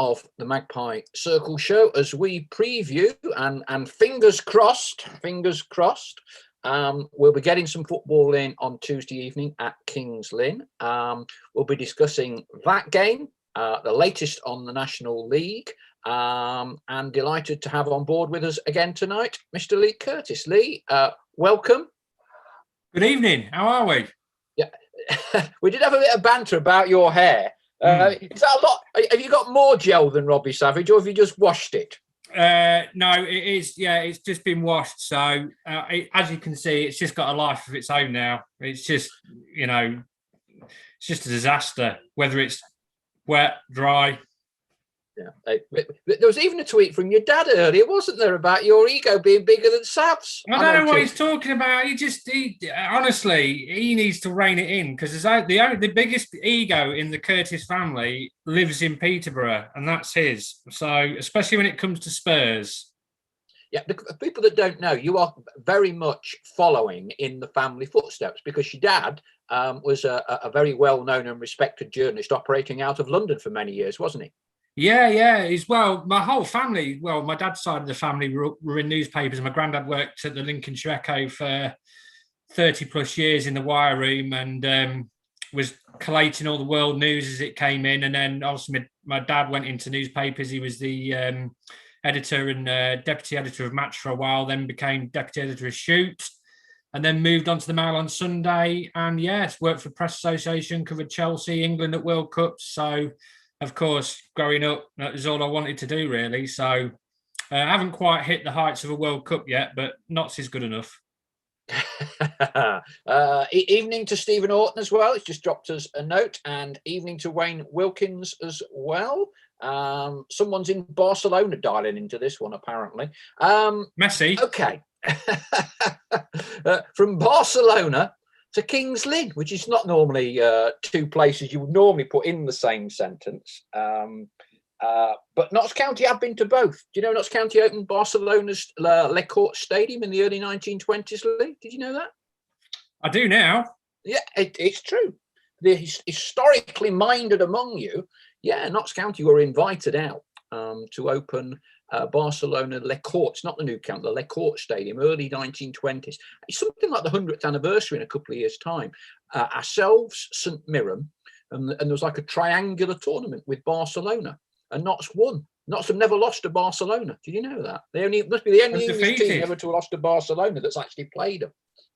of the Magpie Circle show as we preview and fingers crossed, we'll be getting some football in on Tuesday evening at Kings Lynn. We'll be discussing that game, the latest on the National League, and delighted to have on board with us again tonight, Mr. Leigh Curtis. Leigh, welcome. Good evening. How are we? Yeah, we did have a bit of banter about your hair. Is that a lot? Have you got more gel than Robbie Savage, or have you just washed it? No, it is. Yeah, it's just been washed. So as you can see, it's just got a life of its own now. It's just, it's just a disaster. Whether it's wet, dry. Yeah. There was even a tweet from your dad earlier, wasn't there, about your ego being bigger than Sav's? I don't know what he's talking about. Honestly, he needs to rein it in, because the biggest ego in the Curtis family lives in Peterborough, and that's his. So, especially when it comes to Spurs. Yeah, the people that don't know, you are very much following in the family footsteps, because your dad was a very well-known and respected journalist operating out of London for many years, wasn't he? Yeah. My whole family, my dad's side of the family were in newspapers. My granddad worked at the Lincolnshire Echo for 30 plus years in the wire room, and was collating all the world news as it came in. And then also my dad went into newspapers. He was the editor and deputy editor of Match for a while, then became deputy editor of Shoot, and then moved on to the Mail on Sunday. And yes, worked for Press Association, covered Chelsea, England at World Cups. So, of course, growing up, that was all I wanted to do, really. So I haven't quite hit the heights of a World Cup yet, but Notts is good enough. Evening to Stephen Orton as well. He's just dropped us a note. And evening to Wayne Wilkins as well. Someone's in Barcelona dialing into this one, apparently. Messi. Okay. From Barcelona to Kings Lynn, which is not normally two places you would normally put in the same sentence. But Notts County have been to both. Do you know Notts County opened Barcelona's Les Corts Stadium in the early 1920s, Lee? Did you know that? I do now. Yeah, it's true. The historically minded among you, Notts County were invited out to open Barcelona Les Corts, not the new camp, the Les Corts Stadium, early 1920s. It's something like the 100th anniversary in a couple of years' time. Ourselves, St Mirren, and there was like a triangular tournament with Barcelona, and Notts won. Notts have never lost to Barcelona. Did you know that? Must be the only English team ever to have lost to Barcelona that's actually played them.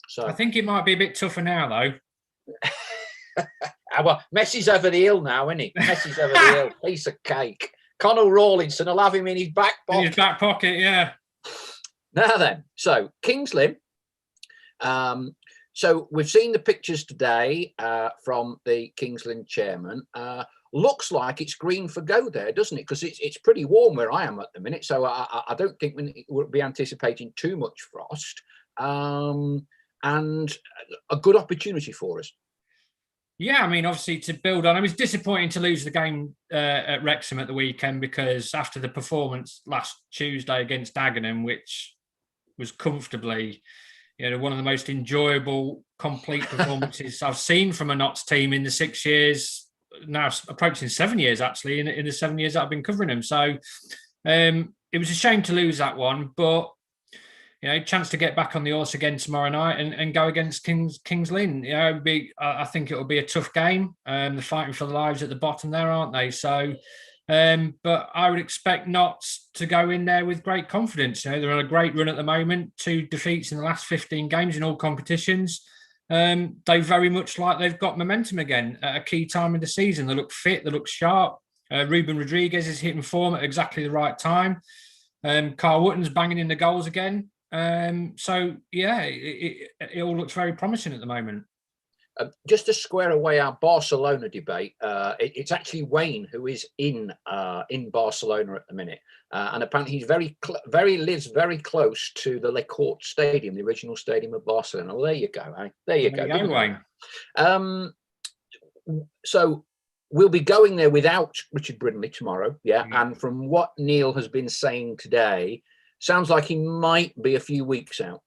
So I think it might be a bit tougher now, though. Well, Messi's over the hill now, isn't he? Messi's over the hill. Piece of cake. Connell Rawlinson will have him in his back pocket. In his back pocket, yeah. Now then, so Kings Lynn. So we've seen the pictures today from the Kings Lynn chairman. Looks like it's green for go there, doesn't it? Because it's pretty warm where I am at the minute. So I don't think we'll be anticipating too much frost. And a good opportunity for us. Yeah, I mean, obviously to build on, it was disappointing to lose the game at Wrexham at the weekend, because after the performance last Tuesday against Dagenham, which was comfortably, one of the most enjoyable, complete performances I've seen from a Notts team in the 6 years, now approaching 7 years, actually, in the 7 years that I've been covering them. So it was a shame to lose that one, but chance to get back on the horse again tomorrow night and go against Kings Lynn. I think it will be a tough game. They're fighting for their lives at the bottom there, aren't they? So, but I would expect Notts to go in there with great confidence. They're on a great run at the moment. 2 defeats in the last 15 games in all competitions. They very much like they've got momentum again at a key time in the season. They look fit. They look sharp. Ruben Rodriguez is hitting form at exactly the right time. Carl Wotton's banging in the goals again. So yeah, it all looks very promising at the moment. Just to square away our Barcelona debate, it's actually Wayne who is in Barcelona at the minute, and apparently he's lives very close to the Les Corts Stadium, the original stadium of Barcelona. Well, there you go, eh? There you go, Wayne. So we'll be going there without Richard Brindley tomorrow, and from what Neal has been saying today, sounds like he might be a few weeks out.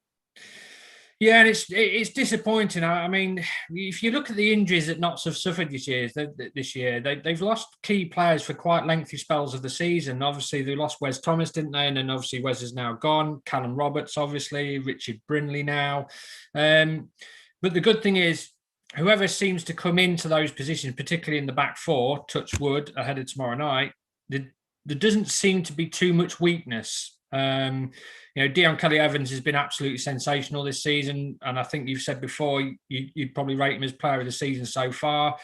Yeah, and it's disappointing. I mean, if you look at the injuries that Notts have suffered this year, they've lost key players for quite lengthy spells of the season. Obviously, they lost Wes Thomas, didn't they? And then obviously Wes is now gone. Callum Roberts, obviously, Richard Brindley now. But the good thing is, whoever seems to come into those positions, particularly in the back four, touch wood, ahead of tomorrow night, there doesn't seem to be too much weakness. Dion Kelly-Evans has been absolutely sensational this season, and I think you've said before you'd probably rate him as player of the season so far.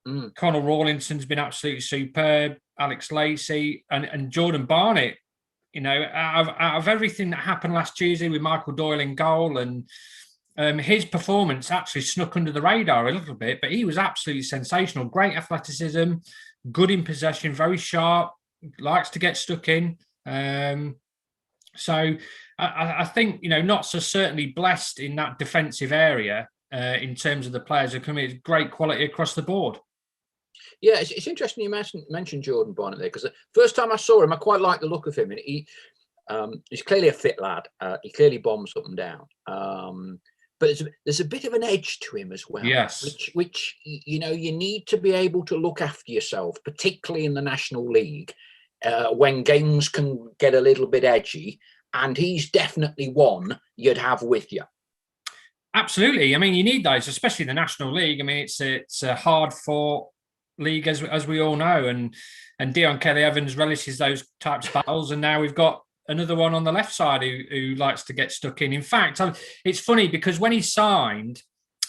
Connell Rawlinson's been absolutely superb. Alex Lacey and Jordan Barnett. Out of everything that happened last Tuesday with Schmeichel Doyle in goal, and his performance actually snuck under the radar a little bit, but he was absolutely sensational. Great athleticism, good in possession, very sharp, likes to get stuck in. So I think, Notts are certainly blessed in that defensive area in terms of the players who come in. Great quality across the board. Yeah, it's interesting you mentioned Jordan Barnett there, because the first time I saw him, I quite liked the look of him. And he's clearly a fit lad. He clearly bombs up and down. But there's a bit of an edge to him as well. Yes. Which you need to be able to look after yourself, particularly in the National League, when games can get a little bit edgy. And he's definitely one you'd have with you. Absolutely. I mean, you need those, especially the National League. I mean, it's a hard-fought league, as we all know. And Dion Kelly-Evans relishes those types of battles. And now we've got another one on the left side who likes to get stuck in. In fact, it's funny because when he signed,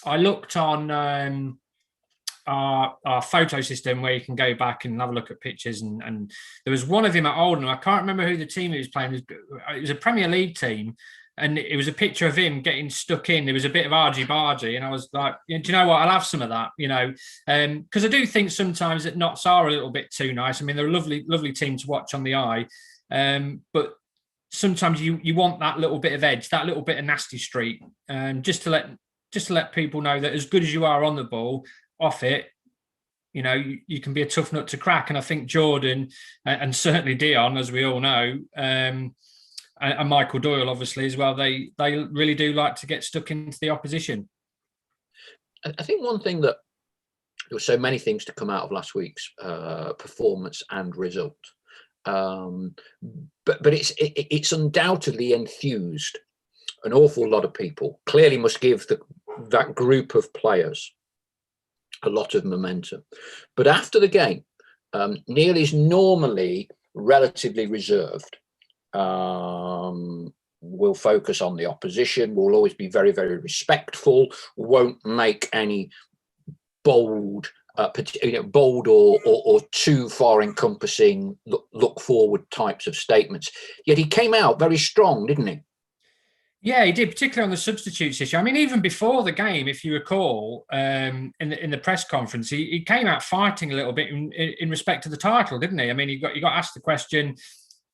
I looked on our photo system where you can go back and have a look at pictures, and there was one of him at Oldham. I can't remember who the team he was playing. It was a Premier League team, and it was a picture of him getting stuck in. There was a bit of argy-bargy, and I was like, do you know what? I'll have some of that, because I do think sometimes that Notts are a little bit too nice. I mean, they're a lovely, lovely team to watch on the eye, but sometimes you want that little bit of edge, that little bit of nasty streak, just to let people know that as good as you are on the ball, off it, you can be a tough nut to crack. And I think Jordan and certainly Dion, as we all know, and Schmeichel Doyle, obviously, as well, they really do like to get stuck into the opposition. I think one thing that there were so many things to come out of last week's performance and result, but it's undoubtedly enthused an awful lot of people. Clearly must give that group of players a lot of momentum. But after the game, Neal is normally relatively reserved. Will focus on the opposition, will always be very, very respectful, won't make any bold or too far encompassing look forward types of statements. Yet he came out very strong, didn't he? Yeah, he did, particularly on the substitutes issue. I mean, even before the game, if you recall, in the press conference, he came out fighting a little bit in respect to the title, didn't he? I mean, you got asked the question,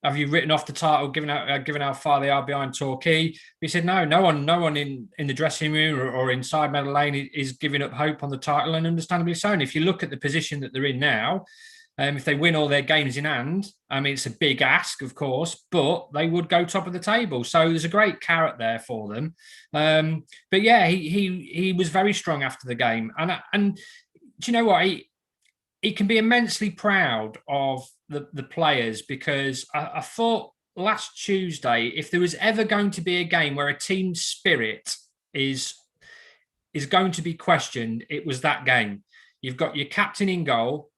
have you written off the title, given how far they are behind Torquay? He said, no one in the dressing room or inside Meadow Lane is giving up hope on the title, and understandably so. And if you look at the position that they're in now, if they win all their games in hand, I mean, it's a big ask, of course, but they would go top of the table. So there's a great carrot there for them. But yeah, he was very strong after the game. And do you know what? He can be immensely proud of the players, because I thought last Tuesday, if there was ever going to be a game where a team spirit is going to be questioned, it was that game. You've got your captain in goal.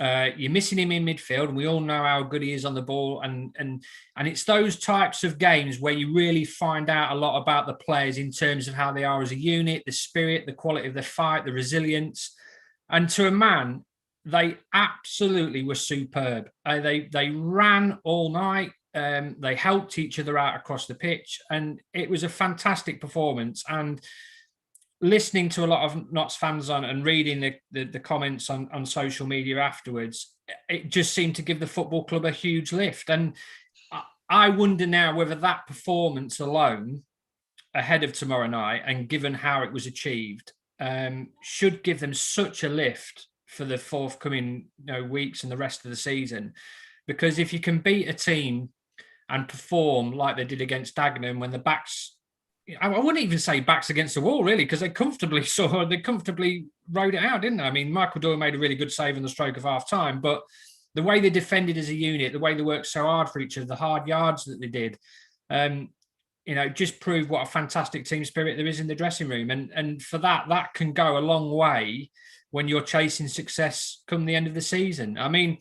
You're missing him in midfield, and we all know how good he is on the ball. And it's those types of games where you really find out a lot about the players in terms of how they are as a unit, the spirit, the quality of the fight, the resilience. And to a man, they absolutely were superb. They ran all night. They helped each other out across the pitch, and it was a fantastic performance. And listening to a lot of Notts fans and reading the comments on social media afterwards, it just seemed to give the football club a huge lift. And I wonder now whether that performance alone ahead of tomorrow night, and given how it was achieved, should give them such a lift for the forthcoming weeks and the rest of the season. Because if you can beat a team and perform like they did against Dagenham when the backs I wouldn't even say backs against the wall, really, because they comfortably rode it out, didn't they? I mean, Schmeichel Doyle made a really good save in the stroke of half time, but the way they defended as a unit, the way they worked so hard for each other, the hard yards that they did, just proved what a fantastic team spirit there is in the dressing room. And for that can go a long way when you're chasing success come the end of the season. I mean,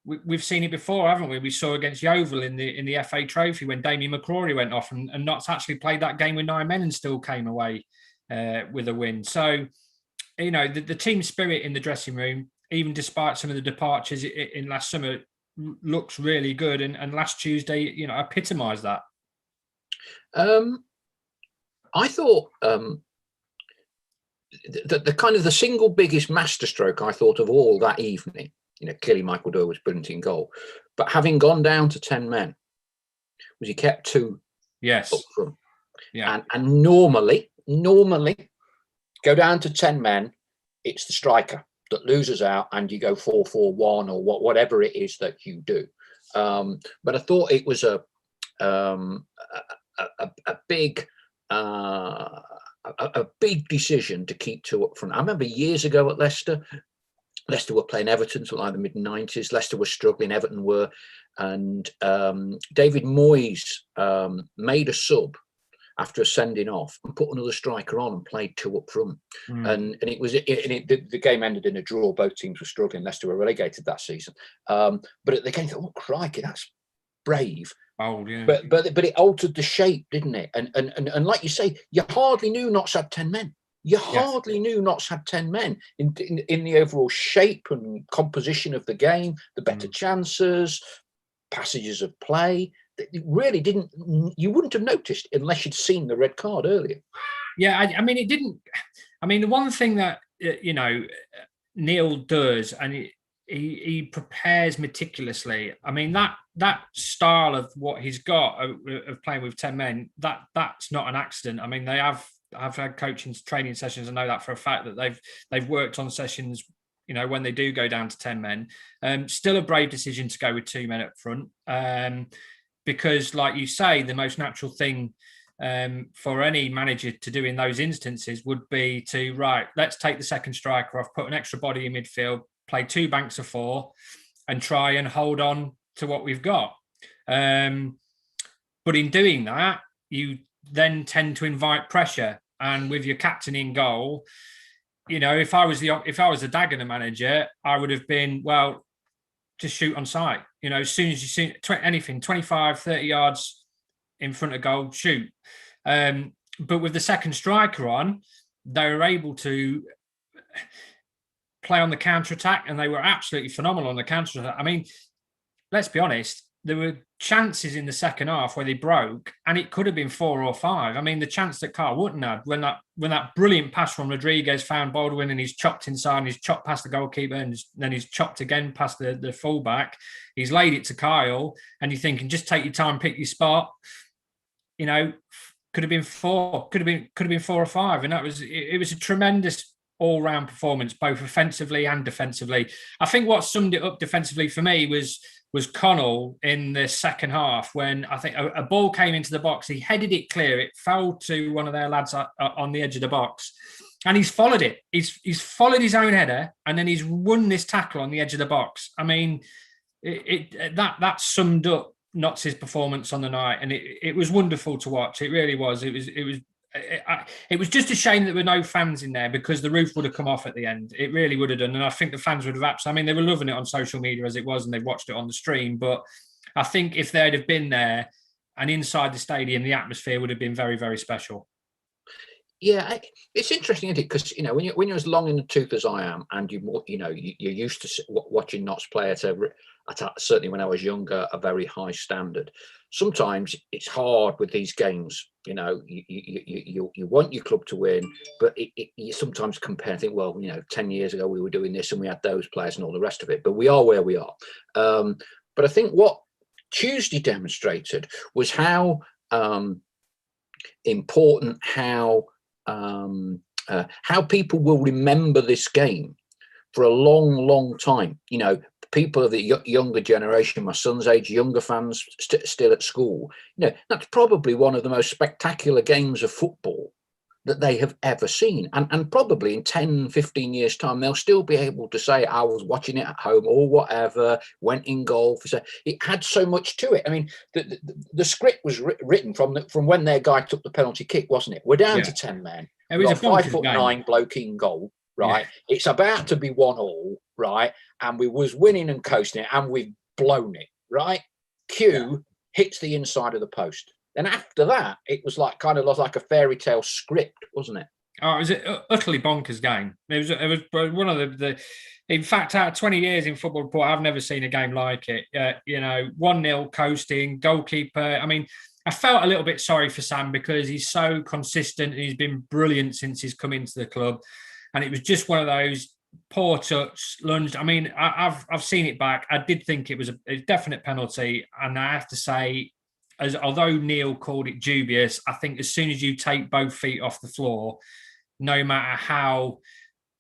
we've seen it before, haven't we? We saw against Yeovil in the FA Trophy when Damien McCrory went off and Notts actually played that game with 9 men and still came away with a win. So, the team spirit in the dressing room, even despite some of the departures in last summer, looks really good. And last Tuesday, epitomised that. I thought the kind of the single biggest masterstroke I thought of all that evening, clearly Schmeichel Doyle was brilliant in goal, but having gone down to 10 men, was he kept 2 up front. Yeah. And normally, go down to 10 men, it's the striker that loses out and you go 4-4-1 or whatever it is that you do. But I thought it was a big decision to keep 2 up front. I remember years ago at Leicester were playing Everton until like the mid-90s. Leicester was struggling, Everton were, and David Moyes made a sub after a sending off and put another striker on and played 2 up front. And the game ended in a draw. Both teams were struggling. Leicester were relegated that season. But at the game, oh crikey, that's brave. Oh yeah. But it altered the shape, didn't it? And like you say, you hardly knew Notts had 10 men. You hardly knew Notts had 10 men in the overall shape and composition of the game, the better chances, passages of play. It really didn't. You wouldn't have noticed unless you'd seen the red card earlier. Yeah, I mean, it didn't. I mean, the one thing that Neal does, and he prepares meticulously. I mean, that style of what he's got of playing with 10 men, that's not an accident. I mean, I've had coaching training sessions. I know that for a fact that they've worked on sessions, when they do go down to 10 men. Still a brave decision to go with 2 men up front. Because, like you say, the most natural thing for any manager to do in those instances would be to, let's take the second striker off, put an extra body in midfield, play 2 banks of 4 and try and hold on to what we've got. But in doing that, you then tend to invite pressure. And with your captain in goal, if I was a Dagenham manager, I would have been, well, just shoot on sight. As soon as you see anything 25, 30 yards in front of goal, shoot. But with the second striker on, they were able to play on the counter-attack, and they were absolutely phenomenal on the counter-attack. I mean, let's be honest, there were chances in the second half where they broke, and it could have been 4 or 5. I mean, the chance that Carl Wootton had when that brilliant pass from Rodriguez found Baldwin and he's chopped inside and he's chopped past the goalkeeper and then he's chopped again past the fullback. He's laid it to Kyle, and you're thinking, just take your time, pick your spot. Could have been 4, could have been 4 or 5, and it was a tremendous all-round performance, both offensively and defensively. I think what summed it up defensively for me was Connell in the second half, when I think a ball came into the box. He headed it clear. It fell to one of their lads on the edge of the box, and he's followed it. He's followed his own header, and then he's won this tackle on the edge of the box. I mean, that summed up Notts' performance on the night, and it was wonderful to watch. It really was. It was just a shame that there were no fans in there, because the roof would have come off at the end. It really would have done. And I think the fans would have they were loving it on social media as it was, and they've watched it on the stream. But I think if they'd have been there and inside the stadium, the atmosphere would have been very, very special. Yeah, it's interesting, isn't it? Because when you're as long in the tooth as I am, and you're used to watching Notts play at certainly when I was younger, a very high standard. Sometimes it's hard with these games. You want your club to win, but you sometimes compare and think, well, 10 years ago we were doing this and we had those players and all the rest of it. But we are where we are. But I think what Tuesday demonstrated was how important, how people will remember this game for a long, long time. people of the younger generation, my son's age, younger fans still at school, that's probably one of the most spectacular games of football that they have ever seen. And probably in 10, 15 years' time, they'll still be able to say, I was watching it at home or whatever, went in goal. It had so much to it. I mean, the script was written from when their guy took the penalty kick, wasn't it? We're down to 10 men. It was a 5'9" bloke in goal, right? Yeah. It's about to be 1-1, right? And we was winning and coasting it, and we've blown it, right? Hits the inside of the post. And after that, it was like a fairy tale script, wasn't it? Oh, it was an utterly bonkers game. It was one of the in fact, out of 20 years in football report, I've never seen a game like it. 1-0 coasting, goalkeeper. I mean, I felt a little bit sorry for Sam because he's so consistent and he's been brilliant since he's come into the club. And it was just one of those poor touch, lunged. I mean, I've seen it back. I did think it was a definite penalty. And I have to say, although Neal called it dubious, I think as soon as you take both feet off the floor, no matter how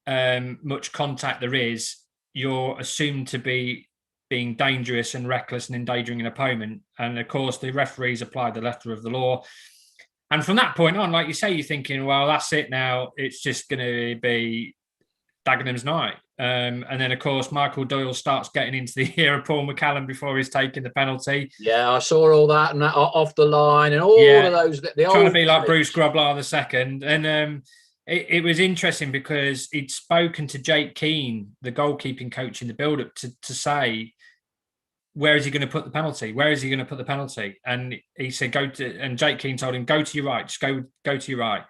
much contact there is, you're assumed to be being dangerous and reckless and endangering an opponent. And of course, the referees applied the letter of the law. And from that point on, like you say, you're thinking, well, that's it now. It's just going to be Dagenham's night. And then, of course, Schmeichel Doyle starts getting into the ear of Paul McCallum before he's taking the penalty. Yeah, I saw all that and that off the line and all of those. Trying to be like Bruce Grobler II. And it was interesting because he'd spoken to Jake Keane, the goalkeeping coach in the build-up, to say, where is he going to put the penalty? Where is he going to put the penalty? And he said, and Jake Keane told him, go to your right, just go to your right.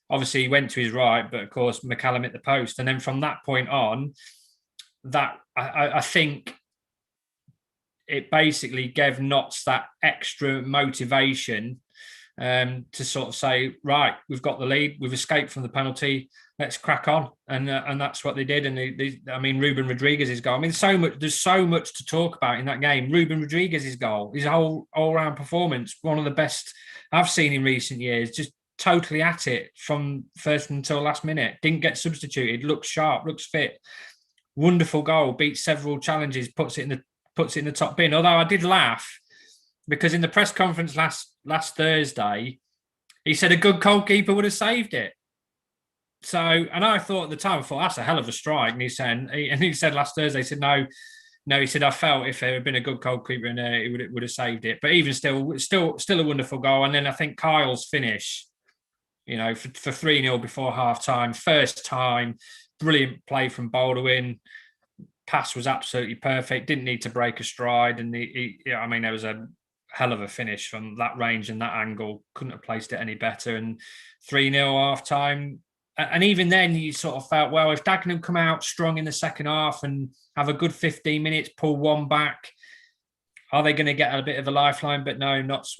Obviously, he went to his right, but of course, McCallum hit the post. And then from that point on, that I think it basically gave Notts that extra motivation to sort of say, right, we've got the lead, we've escaped from the penalty, let's crack on. And that's what they did. And Ruben Rodriguez's goal. I mean, there's so much to talk about in that game. Ruben Rodriguez's goal, his whole all-round performance, one of the best I've seen in recent years. Just totally at it from first until last minute. Didn't get substituted. Looks sharp. Looks fit. Wonderful goal. Beats several challenges. Puts it in the top bin. Although I did laugh because in the press conference last Thursday, he said a good goalkeeper would have saved it. So, and I thought at the time, that's a hell of a strike. And he said last Thursday, he said no. He said I felt if there had been a good goalkeeper in there, it would have saved it. But even still a wonderful goal. And then I think Kyle's finish, for 3-0 before half time, first time, brilliant play from Baldwin. Pass was absolutely perfect. Didn't need to break a stride. And there was a hell of a finish from that range and that angle. Couldn't have placed it any better. And 3-0 half time. And even then, you sort of felt, well, if Dagenham come out strong in the second half and have a good 15 minutes, pull one back, are they going to get a bit of a lifeline? But no, Notts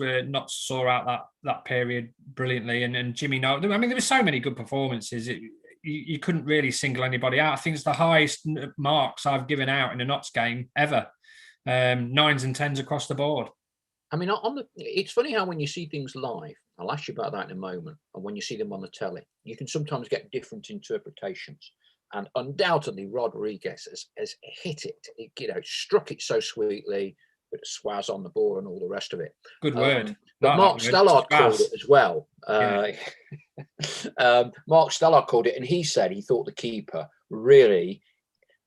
saw out that period brilliantly. And Jimmy Noel, I mean, there were so many good performances. You couldn't really single anybody out. I think it's the highest marks I've given out in a Notts game ever. 9s and 10s across the board. I mean, it's funny how when you see things live, I'll ask you about that in a moment, and when you see them on the telly, you can sometimes get different interpretations. And undoubtedly, Rodriguez has hit it. Struck it so sweetly, bit of swaz on the ball and all the rest of it. Good word. But Mark Stallard called it as well. Mark Stallard called it, and he said he thought the keeper really,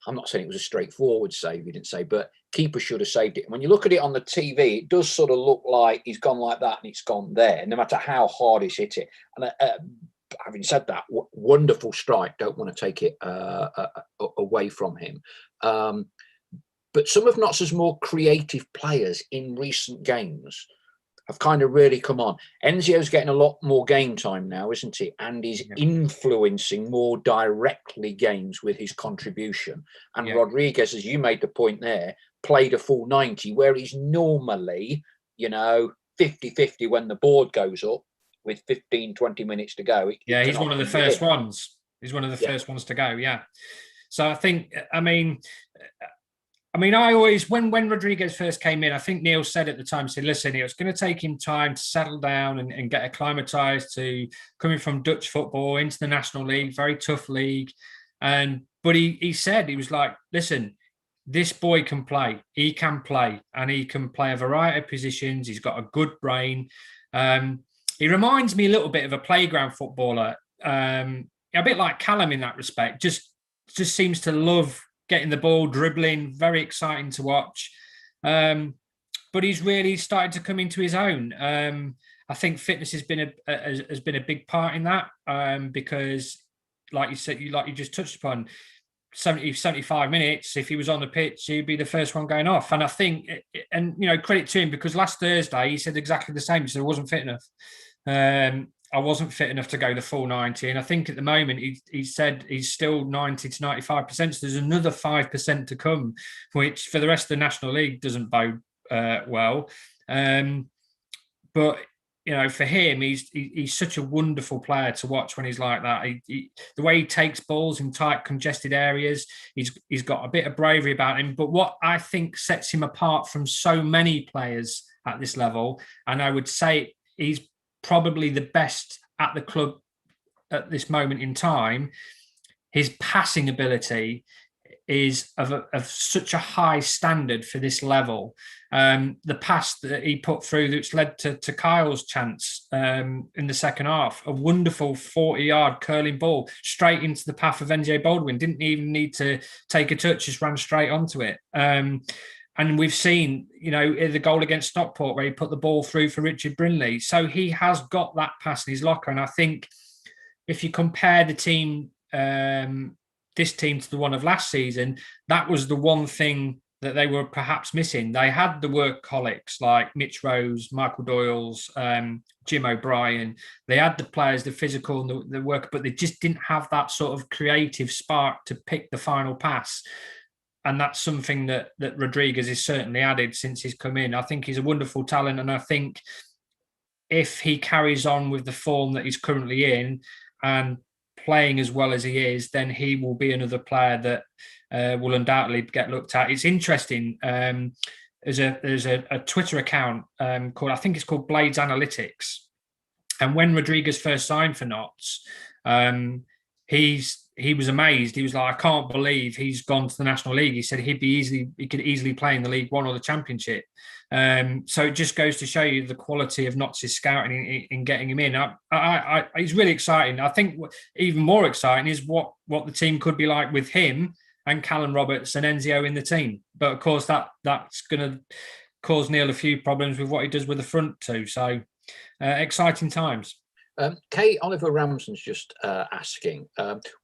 I'm not saying it was a straightforward save, he didn't say, but keeper should have saved it. And when you look at it on the TV, it does sort of look like he's gone like that and it's gone there, no matter how hard he's hit it. And having said that, wonderful strike. Don't want to take it away from him. But some of Notts' more creative players in recent games have kind of really come on. Enzio's getting a lot more game time now, isn't he? And he's influencing more directly games with his contribution. And Rodriguez, as you made the point there, played a full 90, where he's normally, 50-50 when the board goes up with 15, 20 minutes to go. He's one of the first ones. He's one of the first ones to go, So I think, I always, when Rodriguez first came in, I think Neal said at the time, listen, it's going to take him time to settle down and get acclimatised to coming from Dutch football into the National League, very tough league. But he said, he was like, listen, this boy can play. He can play, and he can play a variety of positions. He's got a good brain. He reminds me a little bit of a playground footballer, a bit like Callum in that respect. Just seems to love getting the ball, dribbling, very exciting to watch. But he's really started to come into his own. I think fitness has been a big part in that, because, like you said, like you just touched upon, 75 minutes, if he was on the pitch, he'd be the first one going off. And I think, and credit to him, because last Thursday he said exactly the same. He said, I wasn't fit enough. I wasn't fit enough to go the full 90. And I think at the moment he said he's still 90 to 95%. So there's another 5% to come, which for the rest of the National League doesn't bode well. But for him, he's such a wonderful player to watch when he's like that. The way he takes balls in tight, congested areas, he's got a bit of bravery about him. But what I think sets him apart from so many players at this level, and I would say he's probably the best at the club at this moment in time, his passing ability is of such a high standard for this level. The pass that he put through, that's led to Kyle's chance in the second half, a wonderful 40-yard curling ball straight into the path of NJ Baldwin. Didn't even need to take a touch, just ran straight onto it. And we've seen, the goal against Stockport where he put the ball through for Richard Brinley. So he has got that pass in his locker. And I think if you compare the team, this team to the one of last season, that was the one thing that they were perhaps missing. They had the workaholics like Mitch Rose, Michael Doyle's, Jim O'Brien. They had the players, the physical and the work, but they just didn't have that sort of creative spark to pick the final pass. And that's something that Rodriguez has certainly added since he's come in. I think he's a wonderful talent. And I think if he carries on with the form that he's currently in and playing as well as he is, then he will be another player that will undoubtedly get looked at. It's interesting. There's a Twitter account called, I think it's called Blades Analytics. And when Rodriguez first signed for Notts, he was amazed. He was like, I can't believe he's gone to the National League. He said he could easily play in the League One or the Championship. So it just goes to show you the quality of Notts' scouting in getting him in. He's really exciting. I think even more exciting is what the team could be like with him and Callum Roberts and Enzio in the team. But of course, that's going to cause Neil a few problems with what he does with the front too. So exciting times. Kate Oliver Ramson's just asking,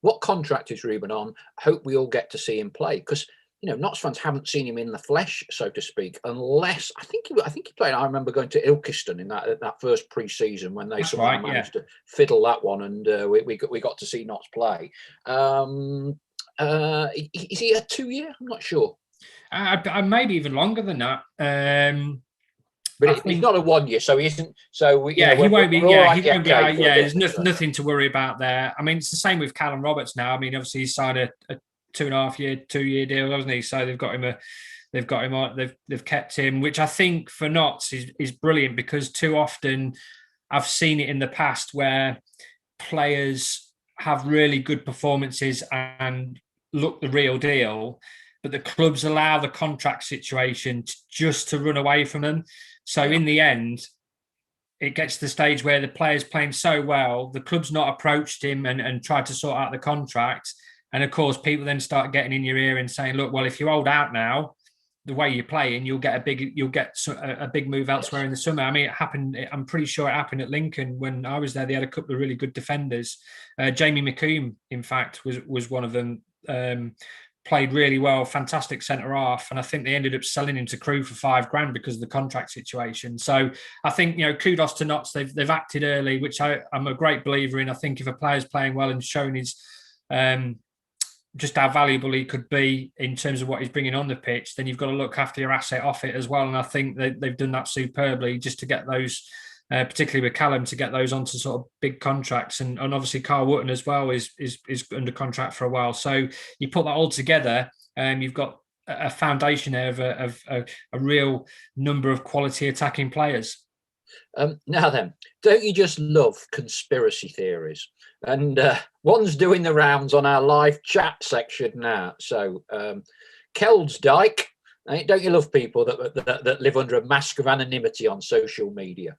what contract is Ruben on? Hope we all get to see him play, because Notts fans haven't seen him in the flesh, so to speak, unless I think he played. I remember going to Ilkeston in that first pre-season when they somehow managed to fiddle that one, and we got to see Notts play. Is he a 2-year? I'm not sure. Maybe even longer than that. But he's not a 1 year, so he isn't. So he won't be. Yeah, he won't be. There's nothing to worry about there. I mean, it's the same with Callum Roberts now. I mean, obviously he signed a 2.5-year deal, hasn't he? So they've got him on. They've kept him, which I think for Notts is brilliant, because too often I've seen it in the past where players have really good performances and look the real deal, but the clubs allow the contract situation just to run away from them. So in the end, it gets to the stage where the player's playing so well, the club's not approached him and tried to sort out the contract. And of course, people then start getting in your ear and saying, look, well, if you hold out now, the way you're playing, you'll get a big move elsewhere in the summer. I mean, it happened. I'm pretty sure it happened at Lincoln when I was there. They had a couple of really good defenders. Jamie McComb, in fact, was one of them. Played really well, fantastic centre half, and I think they ended up selling him to Crewe for $5,000 because of the contract situation. So I think kudos to Notts. They've acted early, which I'm a great believer in. I think if a player's playing well and shown his just how valuable he could be in terms of what he's bringing on the pitch, then you've got to look after your asset off it as well. And I think they've done that superbly, just to get those, particularly with Callum, to get those onto sort of big contracts. And obviously Carl Wootton as well is under contract for a while. So you put that all together and you've got a foundation there of a real number of quality attacking players. Now then, don't you just love conspiracy theories? And one's doing the rounds on our live chat section now. So Kelsdyke. Don't you love people that live under a mask of anonymity on social media?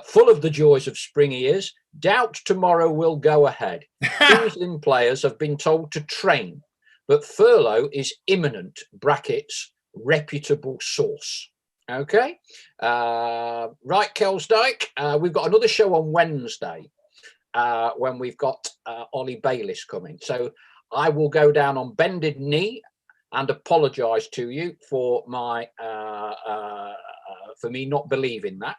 Full of the joys of spring ears, doubt tomorrow will go ahead. Kings Lynn players have been told to train, but Furlough is imminent, brackets, reputable source. Okay. Right, Kelsdyke. We've got another show on Wednesday when we've got Ollie Bayliss coming. So I will go down on bended knee and apologise to you for my for me not believing that.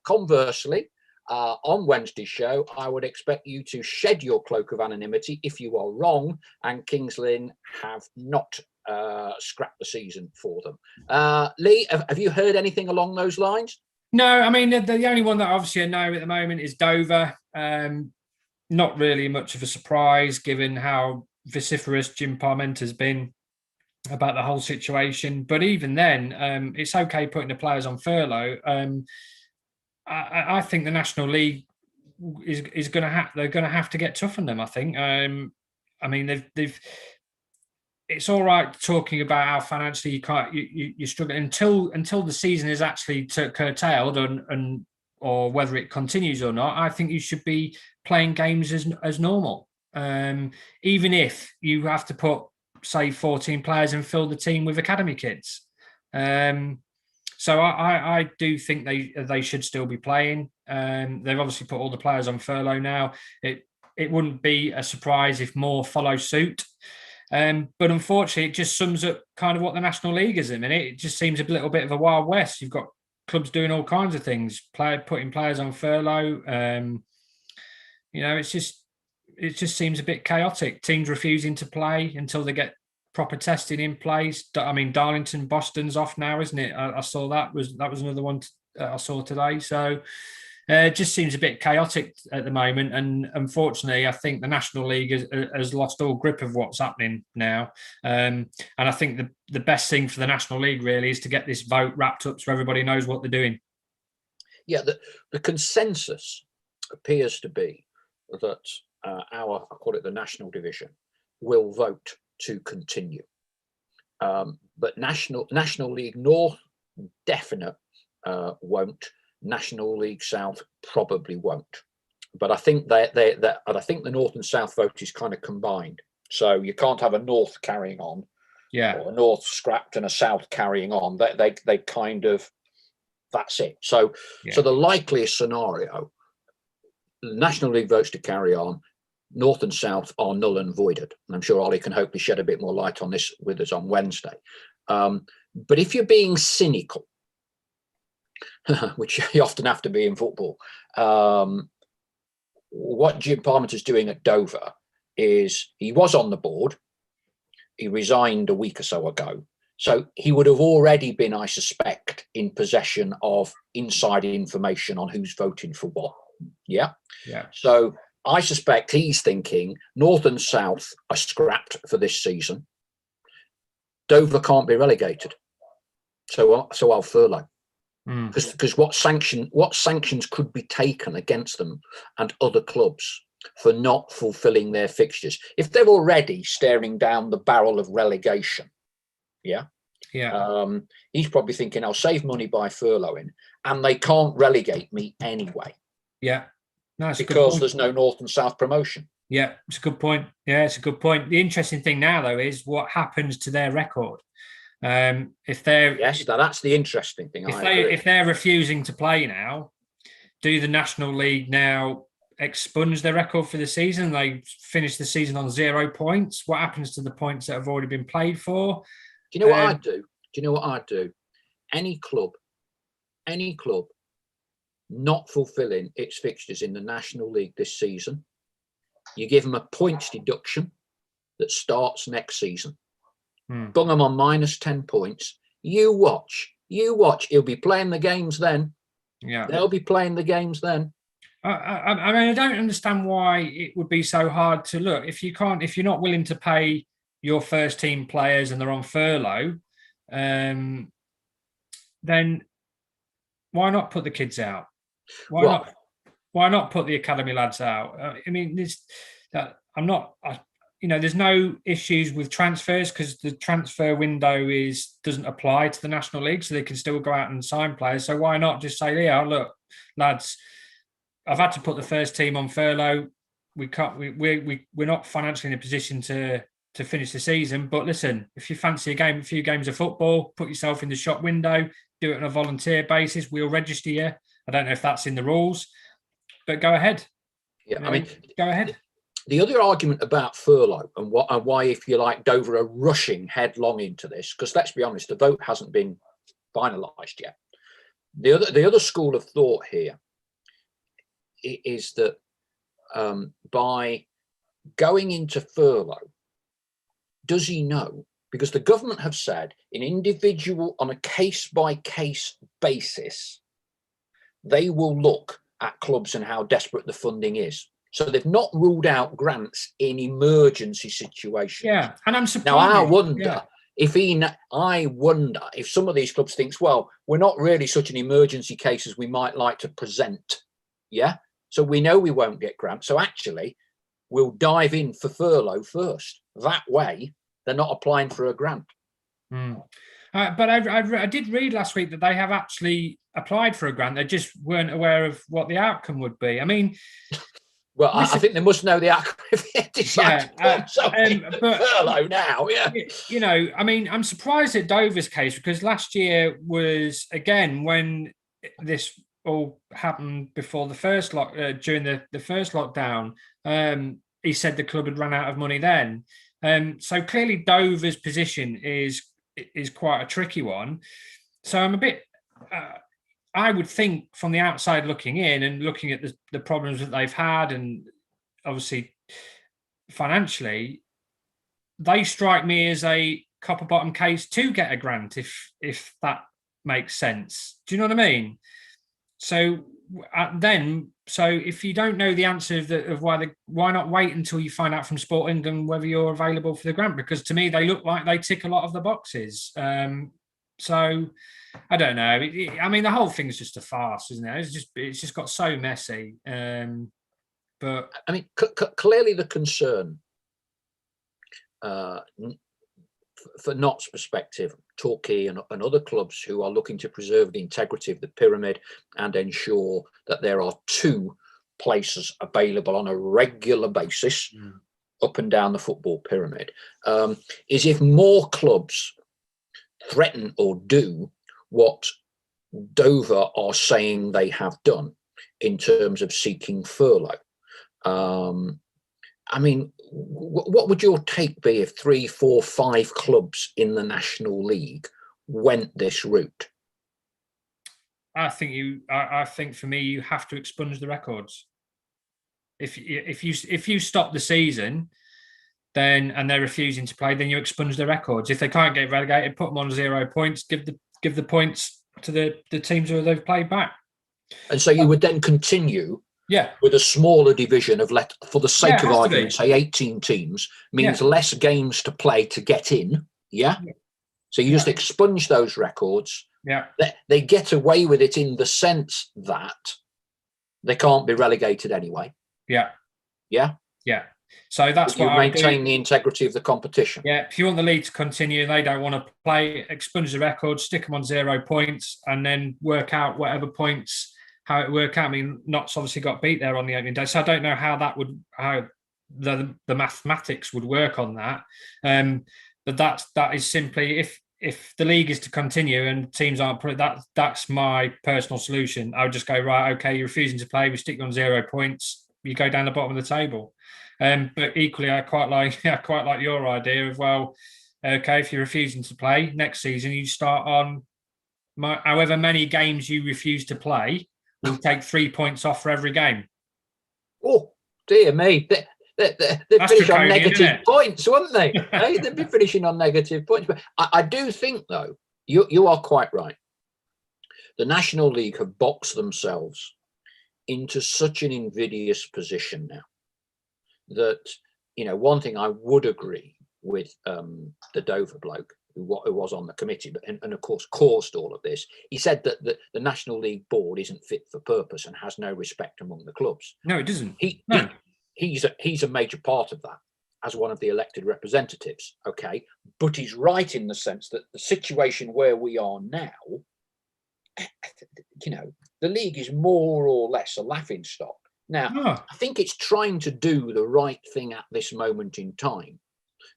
Conversely, on Wednesday's show, I would expect you to shed your cloak of anonymity if you are wrong and Kings Lynn have not scrapped the season for them. Leigh, have you heard anything along those lines? No, I mean, the only one that obviously I know at the moment is Dover. Not really much of a surprise given how vociferous Jim Parmenta's been about the whole situation. But even then, it's okay putting the players on furlough. I think the National League is going to have to get tough on them. I think. I mean, they've. It's all right talking about how financially you struggle until the season is actually curtailed and or whether it continues or not. I think you should be playing games as normal, even if you have to put say 14 players and fill the team with academy kids. So I do think they should still be playing. They've obviously put all the players on furlough now. It wouldn't be a surprise if more follow suit. But unfortunately, it just sums up kind of what the National League is in a minute. It just seems a little bit of a Wild West. You've got clubs doing all kinds of things, putting players on furlough. It just seems a bit chaotic. Teams refusing to play until they get proper testing in place. I mean, Darlington, Boston's off now, isn't it? I saw that was another one I saw today. So it just seems a bit chaotic at the moment. And unfortunately, I think the National League has lost all grip of what's happening now. And I think the best thing for the National League really is to get this vote wrapped up so everybody knows what they're doing. Yeah, the consensus appears to be that I call it the National Division, will vote to continue. But National League North definite won't. National League South probably won't. But I think I think the North and South vote is kind of combined. So you can't have a North carrying on, or a North scrapped and a South carrying on. They kind of, that's it. So the likeliest scenario, National League votes to carry on. North and South are null and voided. And I'm sure Ollie can hopefully shed a bit more light on this with us on Wednesday. But if you're being cynical, which you often have to be in football, what Jim Parmenter's doing at Dover is he was on the board. He resigned a week or so ago. So he would have already been, I suspect, in possession of inside information on who's voting for what. Yeah. So I suspect he's thinking North and South are scrapped for this season. Dover can't be relegated. So I'll furlough. Because what sanctions could be taken against them and other clubs for not fulfilling their fixtures if they're already staring down the barrel of relegation? He's probably thinking I'll save money by furloughing, and they can't relegate me anyway. Because there's no North and South promotion. Yeah, it's a good point. It's a good point. The interesting thing now, though, is what happens to their record. If they're that's the interesting thing. If they're refusing to play now, do the National League now expunge their record for the season? They finish the season on 0 points. What happens to the points that have already been played for? Do you know what I'd do? Any club not fulfilling its fixtures in the National League this season, you give them a points deduction that starts next season. Bung them on minus 10 points. You watch. He'll be playing the games then. They'll be playing the games then. I mean, I don't understand why it would be so hard to look. If you're not willing to pay your first team players and they're on furlough, then why not put the kids out? Why not put the academy lads out? I mean, there's no issues with transfers because the transfer window doesn't apply to the National League, so they can still go out and sign players. So why not just say, yeah, look, lads, I've had to put the first team on furlough. We're not financially in a position to finish the season. But listen, if you fancy a few games of football, put yourself in the shop window, do it on a volunteer basis. We'll register you. I don't know if that's in the rules, but go ahead. Yeah, go ahead. The other argument about furlough and why, if you like, Dover are rushing headlong into this, because let's be honest, the vote hasn't been finalised yet. The other school of thought here is that by going into furlough, does he know? Because the government have said on a case-by-case basis, they will look at clubs and how desperate the funding is. So they've not ruled out grants in emergency situations. Yeah, and I'm surprised. Now I wonder if some of these clubs thinks, well, we're not really such an emergency case as we might like to present. Yeah, so we know we won't get grants. So actually, we'll dive in for furlough first. That way, they're not applying for a grant. But I did read last week that they have actually applied for a grant. They just weren't aware of what the outcome would be. I mean, well, I think they must know the outcome if they decide to put something furlough now. Yeah, I mean, I'm surprised at Dover's case because last year was again when this all happened before the first during the first lockdown. He said the club had run out of money then. So clearly Dover's position is quite a tricky one. So I'm a bit, I would think from the outside looking in and looking at the problems that they've had and obviously financially, they strike me as a copper bottom case to get a grant if that makes sense. Do you know what I mean? So if you don't know the answer of why not wait until you find out from Sport England whether you're available for the grant? Because to me, they look like they tick a lot of the boxes. So I don't know. I mean, the whole thing's just a farce, isn't it? It's just got so messy. But I mean, clearly the concern for Nott's perspective, Torquay and other clubs who are looking to preserve the integrity of the pyramid and ensure that there are two places available on a regular basis up and down the football pyramid, is if more clubs threaten or do what Dover are saying they have done in terms of seeking furlough. I mean, what would your take be if 3, 4, 5 clubs in the National League went this route? I think for me, you have to expunge the records. If you stop the season, and they're refusing to play, then you expunge the records. If they can't get relegated, put them on 0 points. Give the points to the teams who they've played back. And so you would then continue. Yeah, with a smaller division of for the sake of argument, say 18 teams means less games to play to get in. Yeah. So you just expunge those records. Yeah. They get away with it in the sense that they can't be relegated anyway. Yeah. Yeah. Yeah. So that's what you maintain the integrity of the competition. Yeah. If you want the league to continue and they don't want to play, expunge the records, stick them on 0 points, and then work out whatever points. How it worked out. I mean, Notts obviously got beat there on the opening day, so I don't know how the mathematics would work on that. But that is simply if the league is to continue and teams aren't put that's my personal solution. I would just go, right, okay, you're refusing to play, we stick you on 0 points, you go down the bottom of the table. But equally, I quite like your idea of, well, okay, if you're refusing to play next season, you start on however many games you refuse to play. We'll take 3 points off for every game. Oh, dear me. They'd finish on negative points, wouldn't they? Hey, they'd be finishing on negative points. But I do think, though, you are quite right. The National League have boxed themselves into such an invidious position now that, one thing I would agree with the Dover bloke, who was on the committee, and of course caused all of this. He said that the National League board isn't fit for purpose and has no respect among the clubs. No, it doesn't. He's a major part of that, as one of the elected representatives, okay? But he's right in the sense that the situation where we are now, you know, the league is more or less a laughingstock. Now, I think it's trying to do the right thing at this moment in time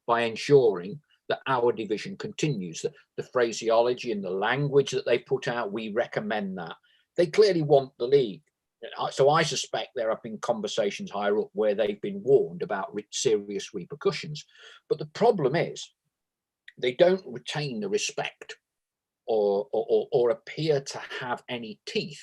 by ensuring that our division continues. The phraseology and the language that they put out, we recommend that. They clearly want the league. So I suspect there have been conversations higher up where they've been warned about serious repercussions. But the problem is they don't retain the respect or appear to have any teeth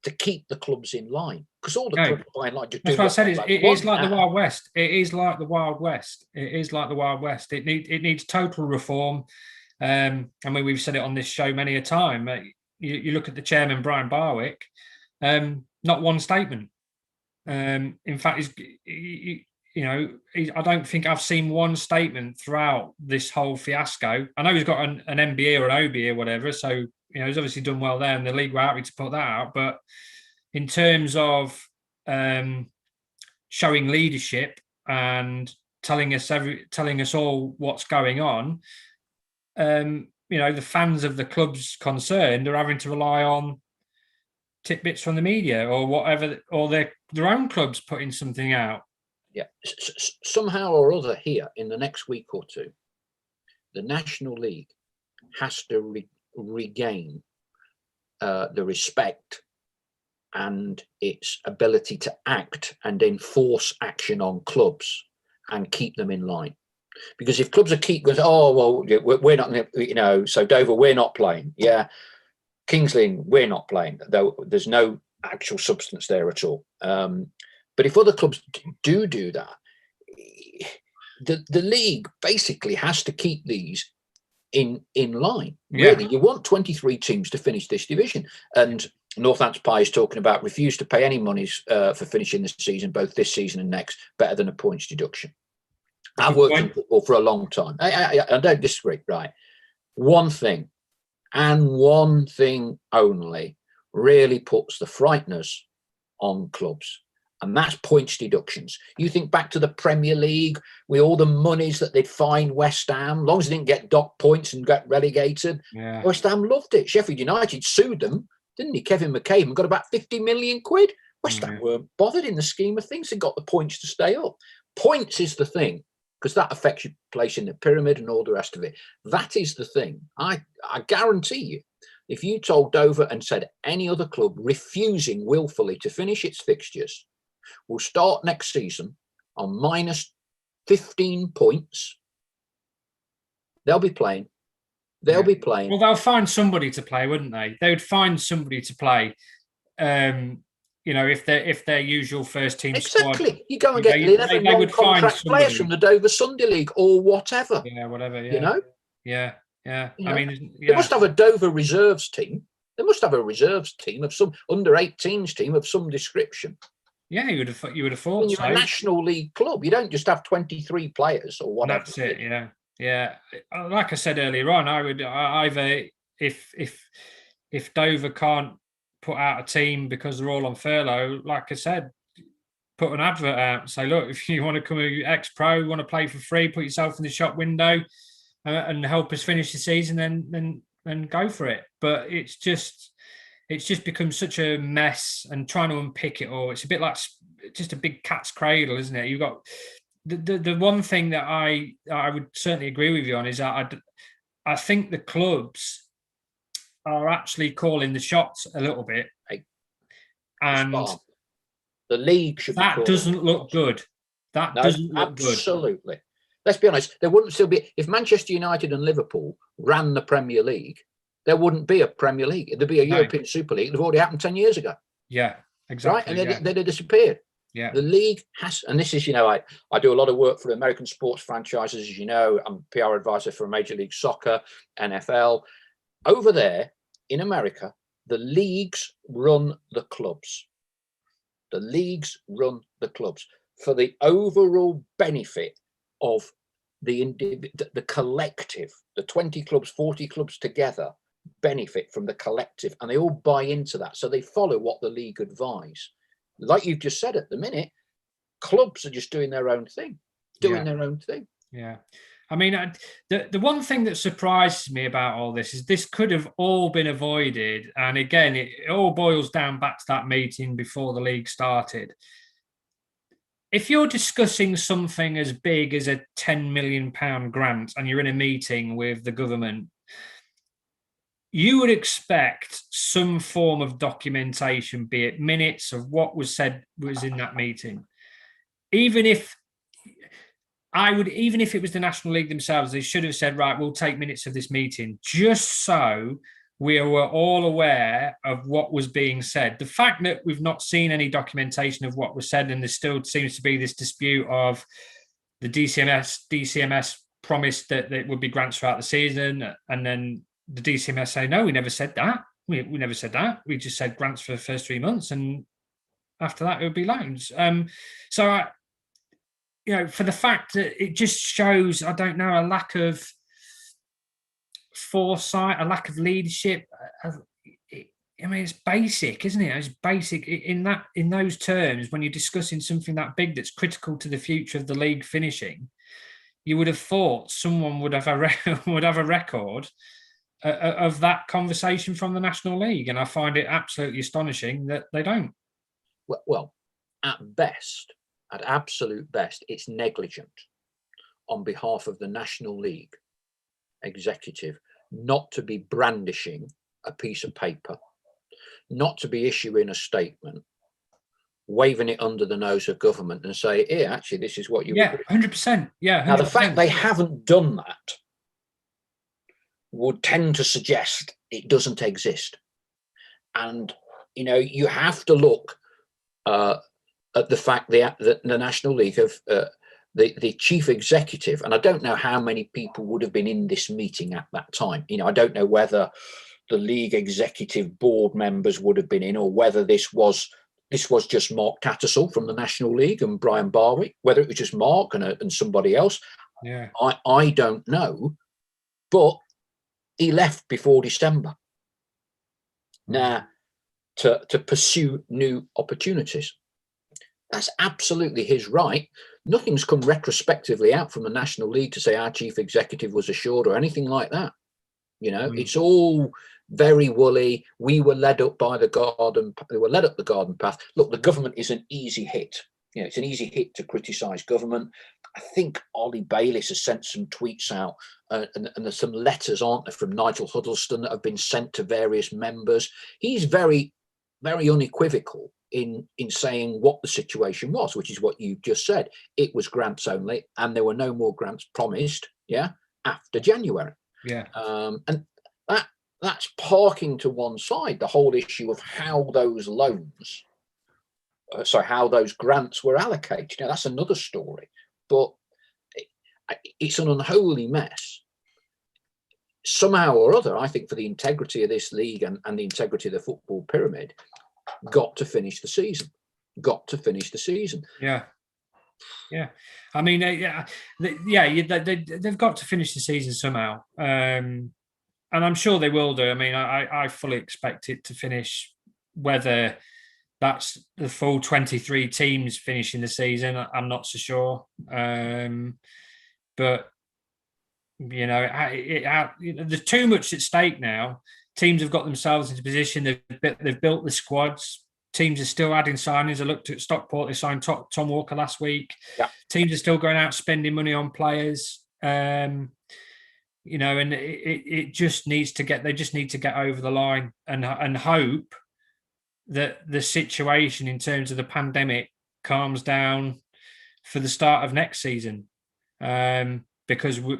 to keep the clubs in line, because all the clubs by and large just that's do what I said. It is like now. the Wild West. It is like the Wild West. It is like the Wild West. It needs total reform. I mean, we've said it on this show many a time. You look at the chairman, Brian Barwick. Not one statement. In fact, I don't think I've seen one statement throughout this whole fiasco. I know he's got an MBE or an OBE or whatever, so he's obviously done well there, and the league were happy to put that out. But in terms of showing leadership and telling us all what's going on, the fans of the clubs concerned are having to rely on tidbits from the media or whatever, or their own clubs putting something out. Yeah, somehow or other here in the next week or two, the National League has to regain the respect and its ability to act and enforce action on clubs and keep them in line. Because if clubs are going, oh, well, we're not, so Dover, we're not playing. Yeah. Kings Lynn, we're not playing, though there's no actual substance there at all. But if other clubs do that, the league basically has to keep these in line. Really, you want 23 teams to finish this division, and Northampton is talking about refuse to pay any monies for finishing the season, both this season and next, better than a points deduction. I've worked in football for a long time. I don't disagree. Right, one thing, and one thing only, really puts the frighteners on clubs. And that's points deductions. You think back to the Premier League with all the monies that they'd fined West Ham, as long as they didn't get docked points and get relegated. Yeah. West Ham loved it. Sheffield United sued them, didn't he? Kevin McCabe got about 50 million quid. West Ham weren't bothered in the scheme of things. They got the points to stay up. Points is the thing, because that affects your place in the pyramid and all the rest of it. That is the thing. I guarantee you, if you told Dover and said any other club refusing willfully to finish its fixtures will start next season on minus 15 points, they'll be playing. Be playing. Well, they'll find somebody to play, wouldn't they? They would find somebody to play. If their usual first team squad. Exactly. You go and get 11 non-contract players from the Dover Sunday League or whatever. Yeah, whatever. Yeah. Yeah. They must have a Dover reserves team. They must have a reserves team of some under-18s team of some description. Yeah, you would have thought. When you're a National League club, you don't just have 23 players or whatever. That's it. Yeah. Like I said earlier on, I would either if Dover can't put out a team because they're all on furlough, like I said, put an advert out. Say, look, if you want to come ex-pro, want to play for free, put yourself in the shop window and help us finish the season, then go for it. But it's just become such a mess, and trying to unpick it all. It's a bit like just a big cat's cradle, isn't it? You've got the one thing that I would certainly agree with you on is that I think the clubs are actually calling the shots a little bit, and the league should. That doesn't look good. Doesn't look good. Absolutely. Let's be honest. There wouldn't still be, if Manchester United and Liverpool ran the Premier League, there wouldn't be a Premier League. There'd be a European Super League. It'd have already happened 10 years ago. Yeah, exactly. Right, and they'd have disappeared. Yeah. The league has, and this is, I do a lot of work for American sports franchises, as you know. I'm PR advisor for Major League Soccer, NFL. Over there in America, the leagues run the clubs. The leagues run the clubs for the overall benefit of the collective. The 20 clubs, 40 clubs together benefit from the collective, and they all buy into that. So they follow what the league advise. Like you've just said, at the minute, clubs are just doing their own thing. doing their own thing. Yeah. I mean, the one thing that surprises me about all this is this could have all been avoided. And again, it all boils down back to that meeting before the league started. If you're discussing something as big as a £10 million grant and you're in a meeting with the government, you would expect some form of documentation, be it minutes of what was said was in that meeting. Even if it was the National League themselves, they should have said, right, we'll take minutes of this meeting, just so we were all aware of what was being said. The fact that we've not seen any documentation of what was said, and there still seems to be this dispute of the DCMS promised that there would be grants throughout the season, and then the DCMS say, no, we never said that. We never said that. We just said grants for the first 3 months, and after that, it would be loans. For the fact that it just shows, I don't know, a lack of foresight, a lack of leadership. It's basic, isn't it? It's basic in those terms. When you're discussing something that big that's critical to the future of the league finishing, you would have thought someone would have a record of that conversation from the National League, and I find it absolutely astonishing that they don't. Well, at absolute best, it's negligent on behalf of the National League executive not to be brandishing a piece of paper, not to be issuing a statement, waving it under the nose of government and say, here, actually, this is what you... Yeah, 100%. Yeah, 100%. Now, the fact they haven't done that would tend to suggest it doesn't exist. And, you have to look at the fact that the National League have... the chief executive, and I don't know how many people would have been in this meeting at that time. I don't know whether the league executive board members would have been in, or whether this was just Mark Tattersall from the National League and Brian Barwick, whether it was just Mark and somebody else. Yeah, I don't know, but he left before December. Now, to pursue new opportunities. That's absolutely his right. Nothing's come retrospectively out from the National League to say our chief executive was assured or anything like that. It's all very woolly. We were led up by the garden. They were led up the garden path. Look, the government is an easy hit. It's an easy hit to criticise government. I think Ollie Bayliss has sent some tweets out, and there's some letters, aren't there, from Nigel Huddleston that have been sent to various members. He's very, very unequivocal in saying what the situation was, which is what you just said. It was grants only, and there were no more grants promised, after January. Yeah. And that's parking to one side the whole issue of how those how those grants were allocated. That's another story. But it's an unholy mess. Somehow or other, I think, for the integrity of this league and the integrity of the football pyramid, got to finish the season. Yeah. I mean, they've got to finish the season somehow, and I'm sure they will do. I mean, I fully expect it to finish, whether that's the full 23 teams finishing the season. I'm not so sure, but there's too much at stake now. Teams have got themselves into position. They've built the squads. Teams are still adding signings. I looked at Stockport. They signed Tom Walker last week. Yeah. Teams are still going out spending money on players. And it just needs to get. They just need to get over the line and hope that the situation in terms of the pandemic calms down for the start of next season, because we're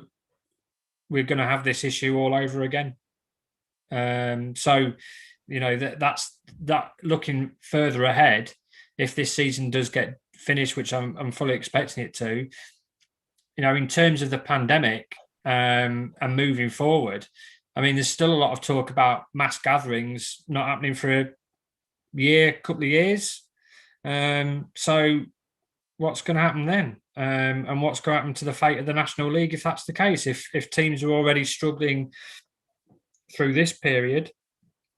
going to have this issue all over again. That's looking further ahead. If this season does get finished, which I'm fully expecting it to, in terms of the pandemic and moving forward, I mean, there's still a lot of talk about mass gatherings not happening for a couple of years. So what's going to happen then? And what's going to happen to the fate of the National League if that's the case? If teams are already struggling through this period,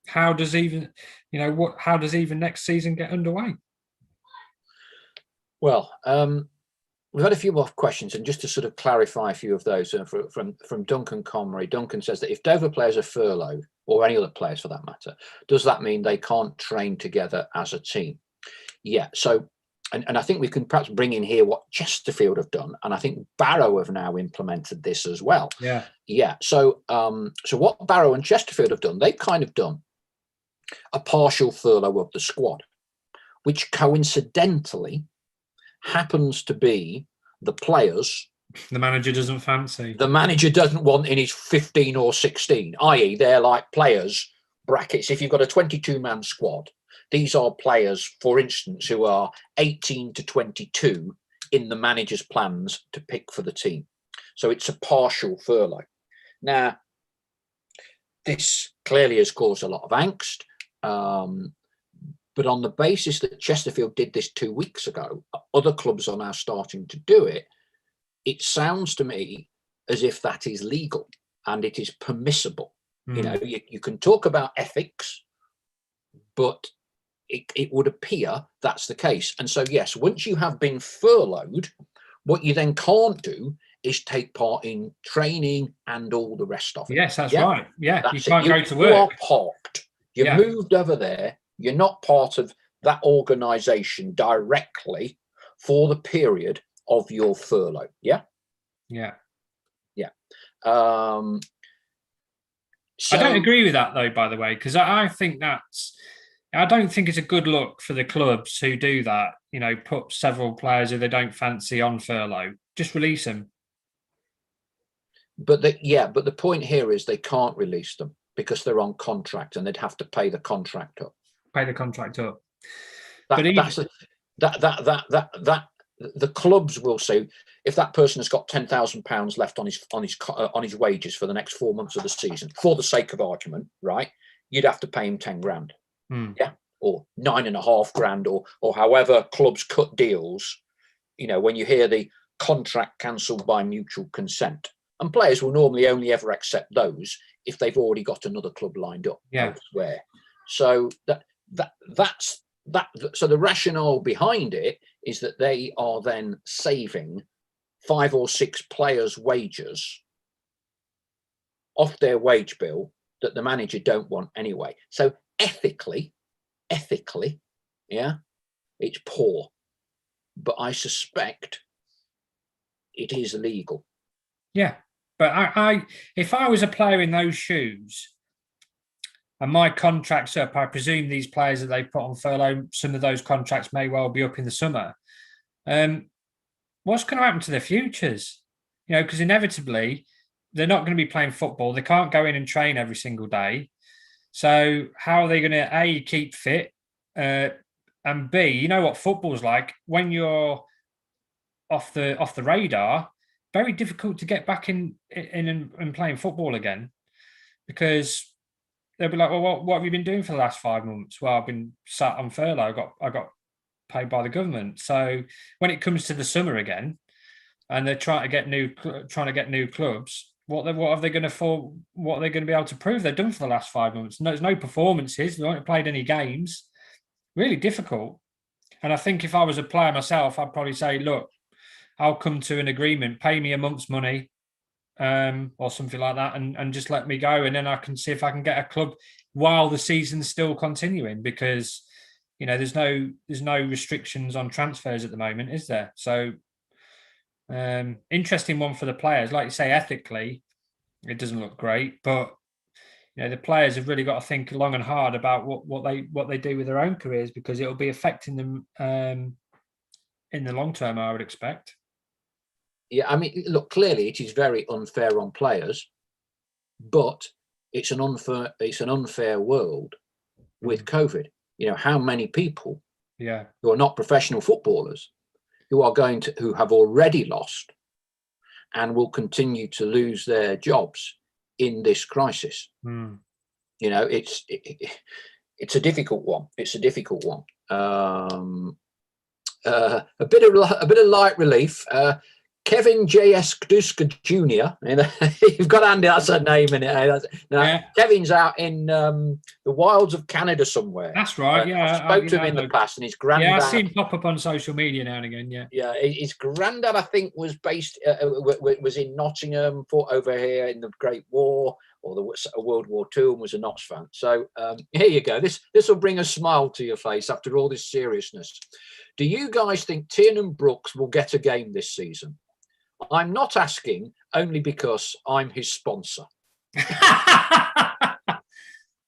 how does even next season get underway? Well, we've had a few more questions, and just to sort of clarify a few of those from Duncan Comrie. Duncan says that if Dover players are furloughed, or any other players for that matter, does that mean they can't train together as a team? Yeah. So, and I think we can perhaps bring in here what Chesterfield have done, and I think Barrow have now implemented this as well. Yeah. Yeah. So, so what Barrow and Chesterfield have done, they've kind of done a partial furlough of the squad, which coincidentally happens to be the players the manager doesn't fancy. The manager doesn't want in his 15 or 16, i.e. they're like players, brackets. If you've got a 22-man squad, these are players, for instance, who are 18 to 22 in the manager's plans to pick for the team. So it's a partial furlough. Now, this clearly has caused a lot of angst. But on the basis that Chesterfield did this 2 weeks ago, other clubs are now starting to do it. It sounds to me as if that is legal and it is permissible. You know, you can talk about ethics, but it would appear that's the case. And so, yes, once you have been furloughed, what you then can't do is take part in training and all the rest of it. Yes, that's right. Yeah, that's you can't go to work. You are parked. You're moved over there. You're not part of that organisation directly for the period of your furlough. Yeah. So, I don't agree with that though, by the way, because I think I don't think it's a good look for the clubs who do that. You know, put several players who they don't fancy on furlough. Just release them. But the point here is they can't release them because they're on contract and they'd have to pay the contract up. The clubs will say, if that person has got £10,000 left on his wages for the next 4 months of the season, for the sake of argument, right, you'd have to pay him 10 grand, or 9.5 grand, or however clubs cut deals. You know, when you hear the contract cancelled by mutual consent, and players will normally only ever accept those if they've already got another club lined up elsewhere. So that's. So the rationale behind it is that they are then saving 5 or 6 players' wages off their wage bill that the manager don't want anyway. So ethically, it's poor, but I suspect it is legal. Yeah, but I if I was a player in those shoes, and my contract's up, I presume these players that they put on furlough, some of those contracts may well be up in the summer. What's going to happen to their futures? You know, because inevitably they're not going to be playing football. They can't go in and train every single day. So how are they going to A, keep fit, and B, you know what football's like when you're off the radar. Very difficult to get back in and playing football again, because they'll be like, well, what have you been doing for the last 5 months? Well, I've been sat on furlough. I got paid by the government. So when it comes to the summer again, and they're trying to get new clubs, what are they going to be able to prove they've done for the last 5 months? No, there's no performances. They haven't played any games. Really difficult. And I think if I was a player myself, I'd probably say, look, I'll come to an agreement, pay me a month's money, or something like that, and just let me go, and then I can see if I can get a club while the season's still continuing, because you know there's no restrictions on transfers at the moment, is there? So interesting one for the players. Like you say, ethically it doesn't look great, but you know the players have really got to think long and hard about what they do with their own careers, because it'll be affecting them in the long term, I would expect. Yeah, I mean, look, clearly it is very unfair on players, but it's an unfair world with COVID. You know, how many people who are not professional footballers who have already lost and will continue to lose their jobs in this crisis. You know, it's a difficult one. It's a difficult one. A bit of light relief. Kevin J.S. Duska Jr. You've got Andy, that's a name in it. Kevin's out in the wilds of Canada somewhere. That's right, yeah. I spoke to him in the past, and his granddad... Yeah, I've seen him pop up on social media now and again, yeah. Yeah, his granddad, I think, was was in Nottingham, fought over here in the Great War, or the World War II, and was a Notts fan. So here you go. This will bring a smile to your face after all this seriousness. Do you guys think Tiernan Brooks will get a game this season? I'm not asking only because I'm his sponsor.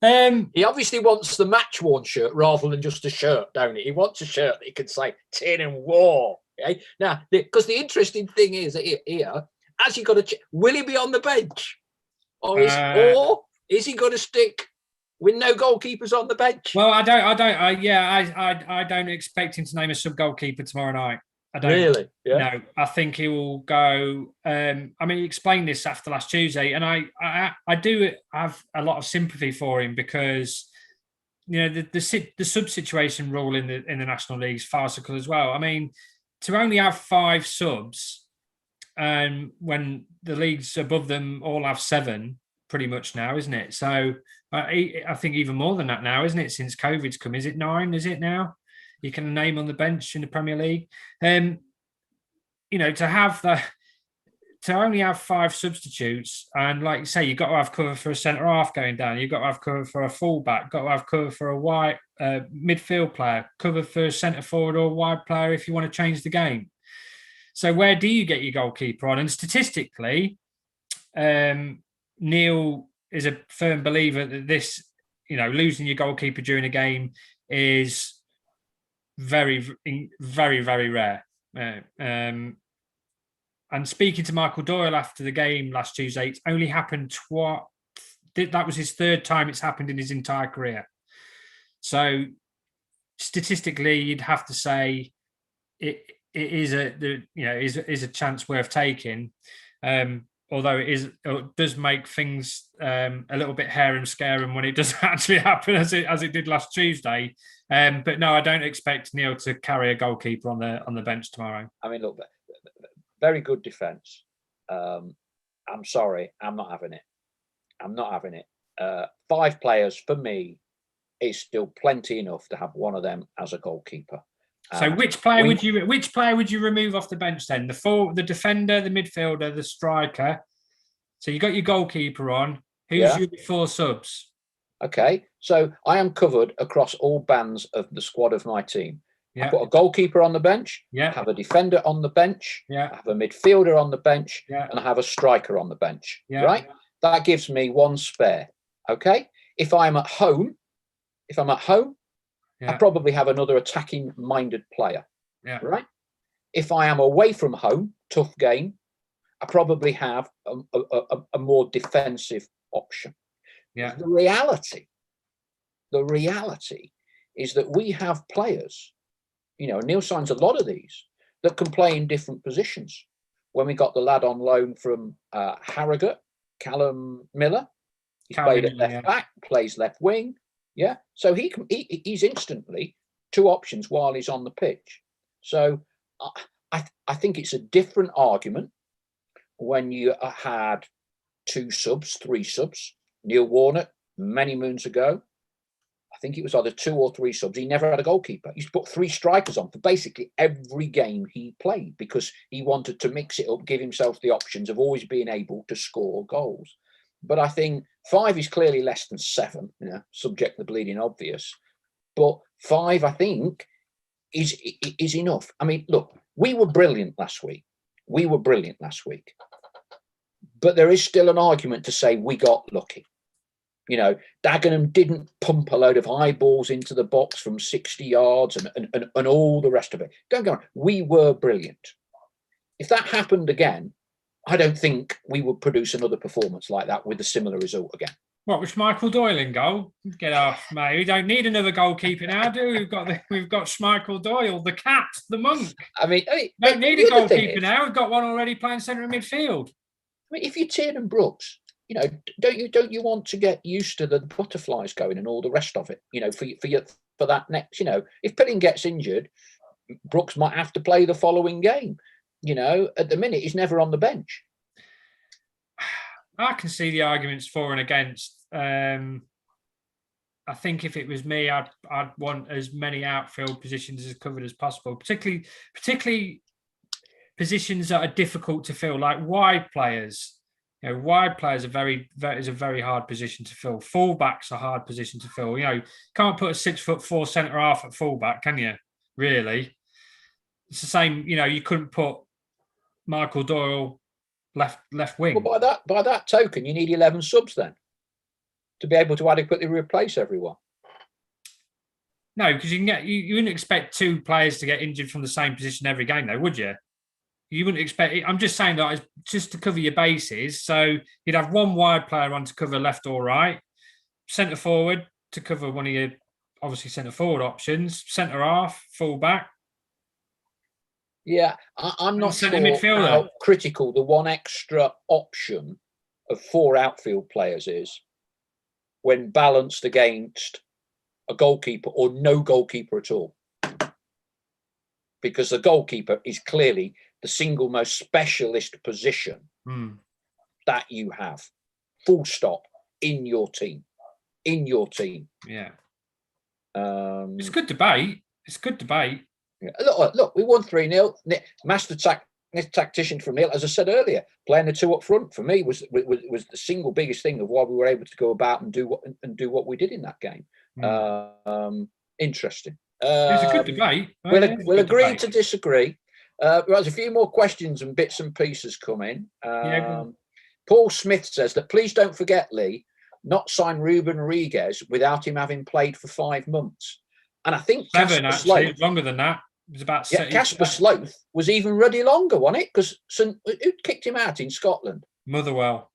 He obviously wants the match-worn shirt rather than just a shirt, don't he? He wants a shirt that he can say Tiernan wore. Okay? Now, because the interesting thing is here, has he got to? Will he be on the bench, or is he going to stick with no goalkeepers on the bench? Well, I don't expect him to name a sub goalkeeper tomorrow night. I don't really. Yeah. No, I think he will go. I mean, he explained this after last Tuesday, and I do have a lot of sympathy for him because the sub situation rule in the National League is farcical as well. I mean, to only have 5 subs, when the leagues above them all have 7, pretty much now, isn't it? So I think even more than that now, isn't it? Since COVID's come, is it 9? Is it now? You can name on the bench in the Premier League. To only have 5 substitutes, and like you say, you've got to have cover for a centre half going down. You've got to have cover for a fullback. Got to have cover for a wide midfield player. Cover for a centre forward or wide player if you want to change the game. So where do you get your goalkeeper on? And statistically, Neal is a firm believer that this, losing your goalkeeper during a game is very, very, very rare. And speaking to Schmeichel Doyle after the game last Tuesday, it's only happened twice. That was his 3rd time it's happened in his entire career. So statistically, you'd have to say it is a chance worth taking. Although it does make things a little bit harem-scarum when it does actually happen, as it did last Tuesday. But no, I don't expect Neal to carry a goalkeeper on the bench tomorrow. I mean, look, very good defence. I'm sorry, I'm not having it. I'm not having it. 5 players for me is still plenty enough to have one of them as a goalkeeper. So which player would you remove off the bench then? The defender, the midfielder, the striker. So you got your goalkeeper on. Who's your 4 subs? Okay, so I am covered across all bands of the squad of my team. Yeah. I put a goalkeeper on the bench. Yeah. I have a defender on the bench. Yeah. I have a midfielder on the bench. Yeah. And I have a striker on the bench. Yeah. Right? That gives me 1 spare. Okay. If I'm at home, I probably have another attacking-minded player. Yeah. Right? If I am away from home, tough game, I probably have a more defensive option. Yeah. The reality is that we have players, Neal signs a lot of these, that can play in different positions. When we got the lad on loan from Harrogate, Callum Miller, he's played at left back, plays left wing. Yeah, so he's instantly 2 options while he's on the pitch. So I think it's a different argument when you had 2 subs, 3 subs. Neil Warnock, many moons ago, I think it was either 2 or 3 subs. He never had a goalkeeper. He put 3 strikers on for basically every game he played because he wanted to mix it up, give himself the options of always being able to score goals. But I think 5 is clearly less than 7, subject to the bleeding obvious. But 5, I think, is enough. I mean, look, we were brilliant last week. But there is still an argument to say we got lucky. Dagenham didn't pump a load of high balls into the box from 60 yards and all the rest of it. Don't go on. We were brilliant. If that happened again, I don't think we would produce another performance like that with a similar result again. What, with Schmeichel Doyle in goal? Get off, mate. We don't need another goalkeeper now, do we? We've got Schmeichel Doyle, the cat, the monk. I mean, don't need a goalkeeper now. We've got one already playing centre and midfield. I mean, if you're Tiernan Brooks, don't you want to get used to the butterflies going and all the rest of it? For that next, if Pilling gets injured, Brooks might have to play the following game. At the minute, he's never on the bench. I can see the arguments for and against. I think if it was me, I'd want as many outfield positions as covered as possible, particularly positions that are difficult to fill, like wide players. Wide players is a very hard position to fill. Fullback's a hard position to fill. Can't put a 6'4" centre half at fullback, can you? Really? It's the same. You couldn't put Schmeichel Doyle left wing. Well, by that token, you need 11 subs then to be able to adequately replace everyone. No, because you wouldn't expect two players to get injured from the same position every game, though, would you? You wouldn't expect it. I'm just saying that it's just to cover your bases. So you'd have one wide player on to cover left or right, centre forward to cover one of your obviously centre forward options, centre half, full back. Yeah, I'm not sure how critical the one extra option of 4 outfield players is when balanced against a goalkeeper or no goalkeeper at all. Because the goalkeeper is clearly the single most specialist position that you have, full stop, in your team. Yeah. It's good debate. Yeah. Look, we won 3-0. Master tactician from Neal, as I said earlier, playing the 2 up front for me was the single biggest thing of why we were able to go about and do what we did in that game. Interesting. It's a good debate. We'll agree to disagree. There's a few more questions and bits and pieces come in. Paul Smith says that please don't forget, Leigh, not sign Ruben Rodriguez without him having played for 5 months. And I think 7 actually, longer than that. It was about 6. Casper Sloth was even ruddy longer, wasn't it? Because who kicked him out in Scotland? Motherwell.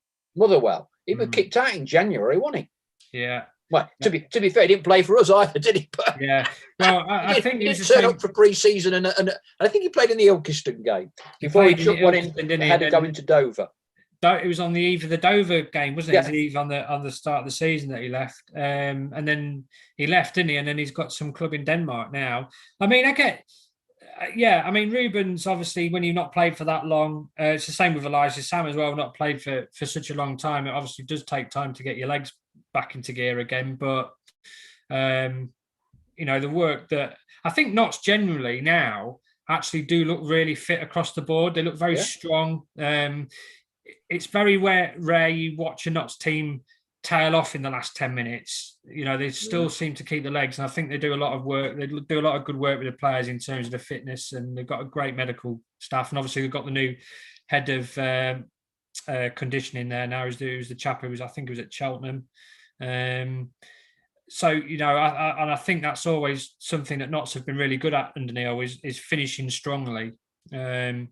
He was kicked out in January, wasn't he? Yeah. Well, to be fair, he didn't play for us either, did he? But yeah. Well, I think he didn't turn up for pre-season, and I think he played in the Ilkeston game before he took one in ahead of going to Dover. It was on the eve of the Dover game, wasn't it? Yeah. It was eve on the start of the season that he left, and then he left, didn't he? And then he's got some club in Denmark now. I mean, I mean, Ruben's obviously, when you've not played for that long, it's the same with Elijah Sam as well. Not played for such a long time. It obviously does take time to get your legs back into gear again. But the work that I think Notts generally now actually do look really fit across the board. They look very strong. It's very rare you watch a Notts team tail off in the last 10 minutes. They still seem to keep the legs, and I think they do a lot of work. They do a lot of good work with the players in terms of the fitness, and they've got a great medical staff. And obviously, they've got the new head of conditioning there now. Who's the chap who was, I think, he was at Cheltenham. So I think that's always something that Notts have been really good at under Neal is finishing strongly. And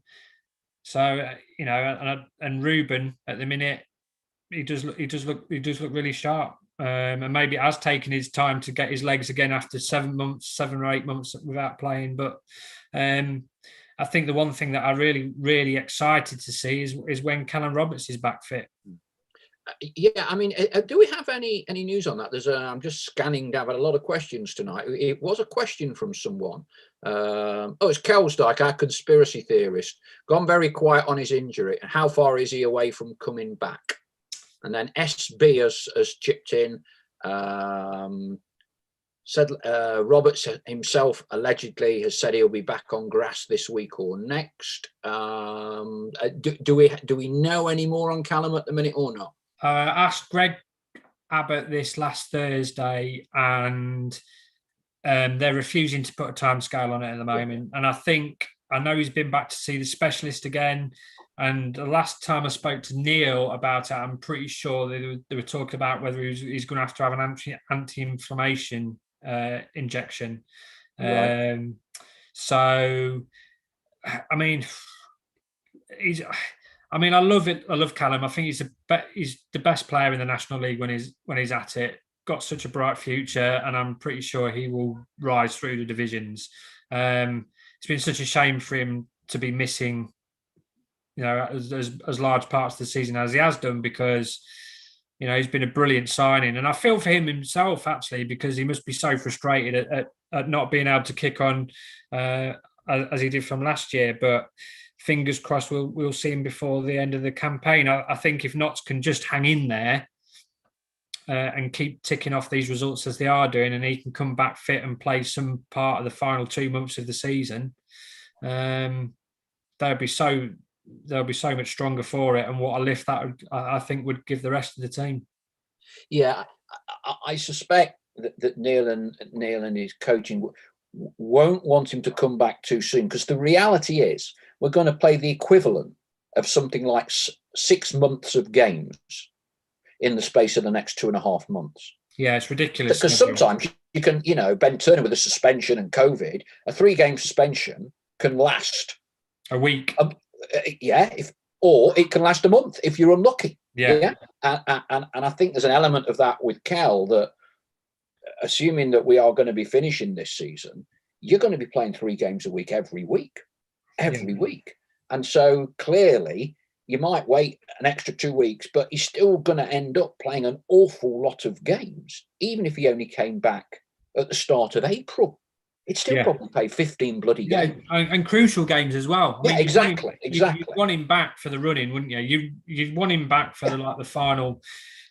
Ruben at the minute, he does look really sharp, and maybe it has taken his time to get his legs again after 7 or 8 months without playing. But I think the one thing that I'm really excited to see is when Callum Roberts is back fit. Yeah, I mean, do we have any news on that? I'm just scanning. I've had a lot of questions tonight. It was a question from someone. It's Kelsdyke, our conspiracy theorist, gone very quiet on his injury. How far is he away from coming back? And then SB has chipped in, said Roberts himself allegedly has said he'll be back on grass this week or next. Do we know any more on Callum at the minute or not? Asked Greg Abbott this last Thursday, and they're refusing to put a timescale on it at the moment. And I know he's been back to see the specialist again. And the last time I spoke to Neal about it, I'm pretty sure they were talking about whether he's going to have an anti-inflammation injection. Right. So, I mean, I love it. I love Callum. I think he's the best player in the National League when he's at it. Got such a bright future, and I'm pretty sure he will rise through the divisions. It's been such a shame for him to be missing, as large parts of the season as he has done, because he's been a brilliant signing, and I feel for him himself actually, because he must be so frustrated at not being able to kick on as he did from last year. But fingers crossed we'll see him before the end of the campaign. I think if Notts can just hang in there and keep ticking off these results as they are doing, and he can come back fit and play some part of the final 2 months of the season, they'll be so much stronger for it. And what a lift that I think would give the rest of the team. Yeah, I suspect that Neal and his coaching won't want him to come back too soon, because the reality is we're going to play the equivalent of something like 6 months of games in the space of the next 2.5 months. Yeah, it's ridiculous. Because sometimes you can, Ben Turner with a suspension and COVID, a 3-game suspension can last a week. Or it can last a month if you're unlucky. Yeah. And I think there's an element of that with Kel, that assuming that we are going to be finishing this season, you're going to be playing 3 games a week every week. And so clearly you might wait an extra 2 weeks, but he's still going to end up playing an awful lot of games, even if he only came back at the start of April. It's still probably played 15 bloody games. And crucial games as well. I mean, exactly. You'd want him back for the running, wouldn't you? You'd want him back for the final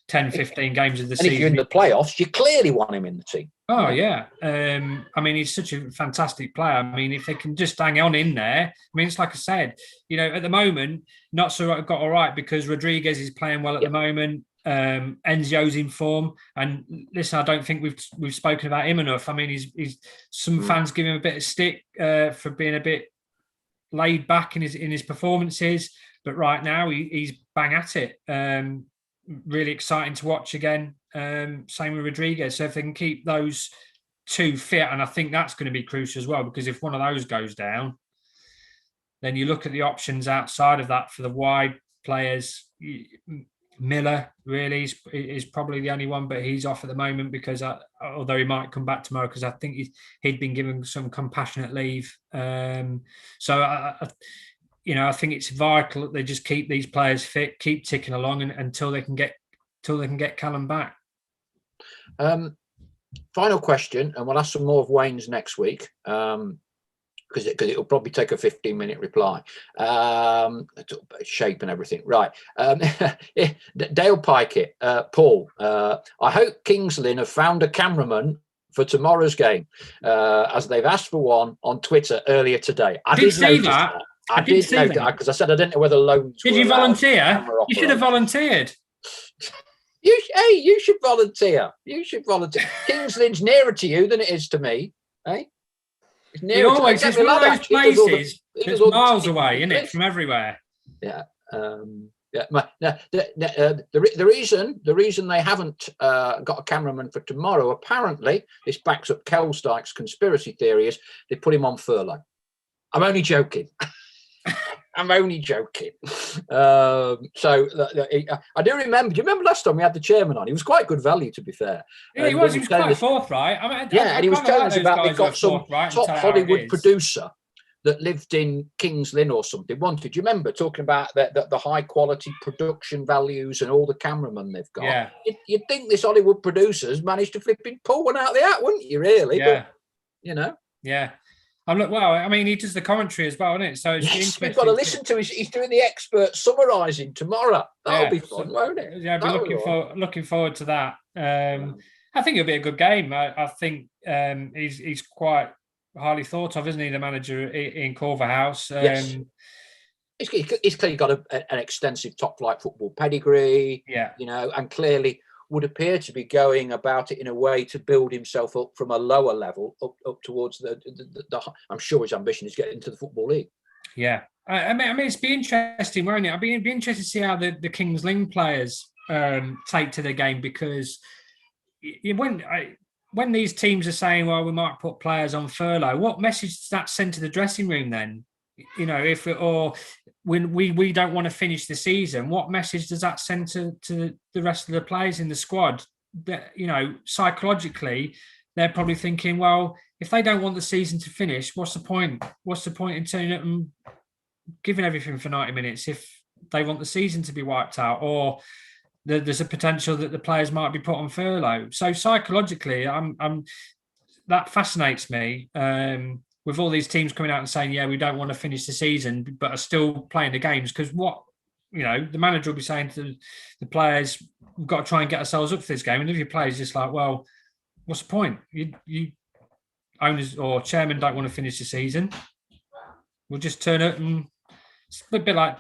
10, 15 games of the season. If you're in the playoffs, you clearly want him in the team. Oh, yeah. I mean, he's such a fantastic player. I mean, if they can just hang on in there, I mean, it's like I said, at the moment, not so got all right because Rodriguez is playing well at the moment. Enzio's in form, and listen, I don't think we've spoken about him enough. I mean, he's some fans give him a bit of stick for being a bit laid back in his performances, but right now he's bang at it. Really exciting to watch again. Same with Rodriguez. So if they can keep those two fit, and I think that's going to be crucial as well, because if one of those goes down, then you look at the options outside of that for the wide players. Miller really is probably the only one, but he's off at the moment because although he might come back tomorrow, because I think he'd been given some compassionate leave. So I think it's vital that they just keep these players fit, keep ticking along until they can get Callum back. Final question, and we'll ask some more of Wayne's next week. Because it'll probably take a 15-minute reply. Shape and everything. Right. Dale Pikett, Paul, I hope Kings Lynn have found a cameraman for tomorrow's game, as they've asked for one on Twitter earlier today. I did notice that. I did notice that because I said I didn't know whether loans. Did you volunteer? You should have volunteered. You should volunteer. Kings Lynn's nearer to you than it is to me, eh? It's one of those places that's miles away, isn't it, from everywhere? Yeah. The reason they haven't got a cameraman for tomorrow, apparently, this backs up Kelsteig's conspiracy theory, is they put him on furlough. I'm only joking. So I do remember. Do you remember last time we had the chairman on? He was quite good value, to be fair. Yeah, he was quite forthright. And he was telling us about they got some top Hollywood producer that lived in Kings Lynn or something. Do you remember talking about the high quality production values and all the cameramen they've got? Yeah. You'd think this Hollywood producers managed to flipping pull one out of the hat, wouldn't you? Really? Yeah. But, Yeah. I mean, he does the commentary as well, isn't it? So it's we've got to listen to. He's doing the expert summarising tomorrow. That'll be fun, won't it? Yeah, I'll be looking forward to that. I think it'll be a good game. I think he's quite highly thought of, isn't he? The manager in Culverhouse. Yes. He's clearly got an extensive top flight football pedigree. Yeah, and clearly would appear to be going about it in a way to build himself up from a lower level up towards the I'm sure his ambition is getting into the Football League. Yeah. I mean, it's be interesting, won't it? I'd be interested to see how the Kings Lynn players take to the game, because when these teams are saying, well, we might put players on furlough, what message does that send to the dressing room then? When we don't want to finish the season, what message does that send to the rest of the players in the squad? That, psychologically, they're probably thinking, well, if they don't want the season to finish, what's the point? What's the point in turning up and giving everything for 90 minutes if they want the season to be wiped out, or there's a potential that the players might be put on furlough? So psychologically, that fascinates me. with all these teams coming out and saying, yeah, we don't want to finish the season, but are still playing the games. Because the manager will be saying to the players, we've got to try and get ourselves up for this game. And if your players just like, well, what's the point? You owners or chairman don't want to finish the season. We'll just turn up and it's a bit like,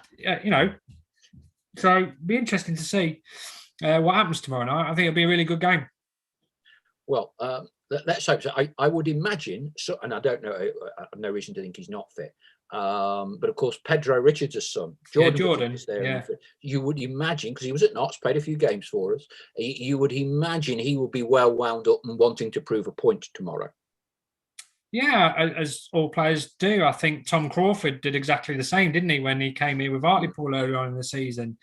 So it'll be interesting to see what happens tomorrow night. I think it'll be a really good game. Well, let's hope so. I would imagine, and I don't know, I have no reason to think he's not fit. But of course, Pedro Richards' son, Jordan is there. Yeah. You would imagine, because he was at Notts, played a few games for us, you would imagine he would be well wound up and wanting to prove a point tomorrow. Yeah, as all players do. I think Tom Crawford did exactly the same, didn't he, when he came here with Hartlepool earlier on in the season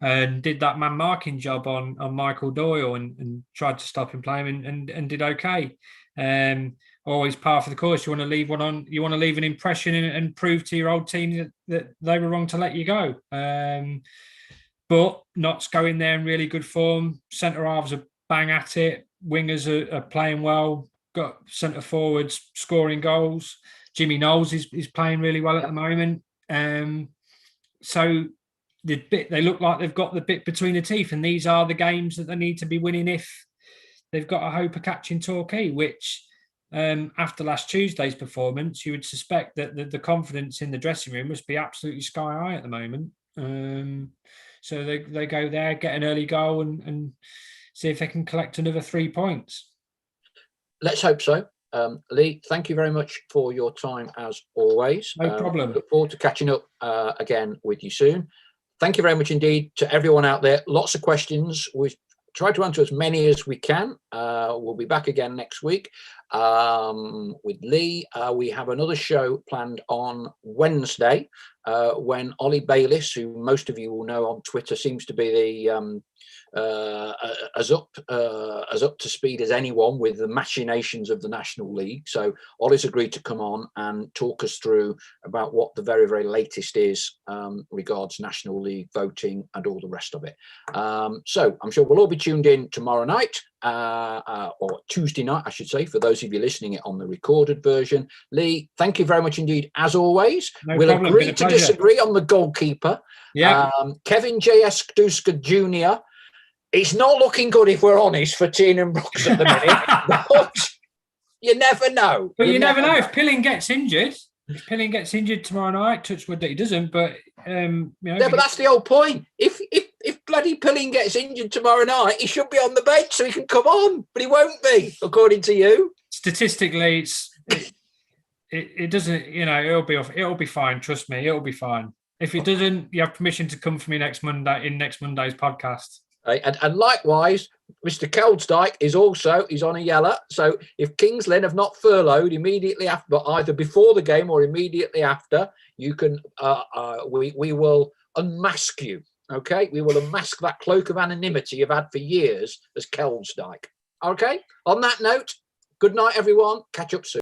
and did that man marking job on Schmeichel Doyle and tried to stop him playing and did okay. Always par for the course. You want to leave one on. You want to leave an impression and prove to your old team that they were wrong to let you go. But Notts go in there in really good form. Centre halves are bang at it. Wingers are playing well. Got centre forwards scoring goals. Jimmy Knowles is playing really well at the moment. So they look like they've got the bit between the teeth, and these are the games that they need to be winning if they've got a hope of catching Torquay, which after last Tuesday's performance, you would suspect that the confidence in the dressing room must be absolutely sky high at the moment. So they go there, get an early goal and see if they can collect another 3 points. Let's hope so. Leigh, thank you very much for your time as always. No problem. Look forward to catching up again with you soon. Thank you very much indeed to everyone out there. Lots of questions. We've tried to answer as many as we can. We'll be back again next week with Leigh. We have another show planned on Wednesday when Ollie Bayliss, who most of you will know on Twitter, seems to be the as up to speed as anyone with the machinations of the National League. So Ollie's agreed to come on and talk us through about what the very, very latest is regards National League voting and all the rest of it. So I'm sure we'll all be tuned in tomorrow night or Tuesday night, I should say, for those of you listening it on the recorded version. Leigh, thank you very much indeed, as always. We'll agree to disagree on the goalkeeper. Yeah. Kevin J.S. Duska Jr., it's not looking good, if we're honest, for Tiernan Brooks at the minute. But you never know. But you never know. If Pilling gets injured tomorrow night, touch wood that he doesn't. But yeah, but that's the whole point. If bloody Pilling gets injured tomorrow night, he should be on the bench so he can come on. But he won't be, according to you. Statistically, it doesn't. It'll be fine. Trust me, it'll be fine. If it doesn't, you have permission to come for me next Monday's podcast. And likewise, Mr. Keldsdyke he's on a yellow. So if Kings Lynn have not furloughed immediately after, but either before the game or immediately after, you can we will unmask you. Okay, we will unmask that cloak of anonymity you've had for years as Keldsdyke. Okay. On that note, good night, everyone. Catch up soon.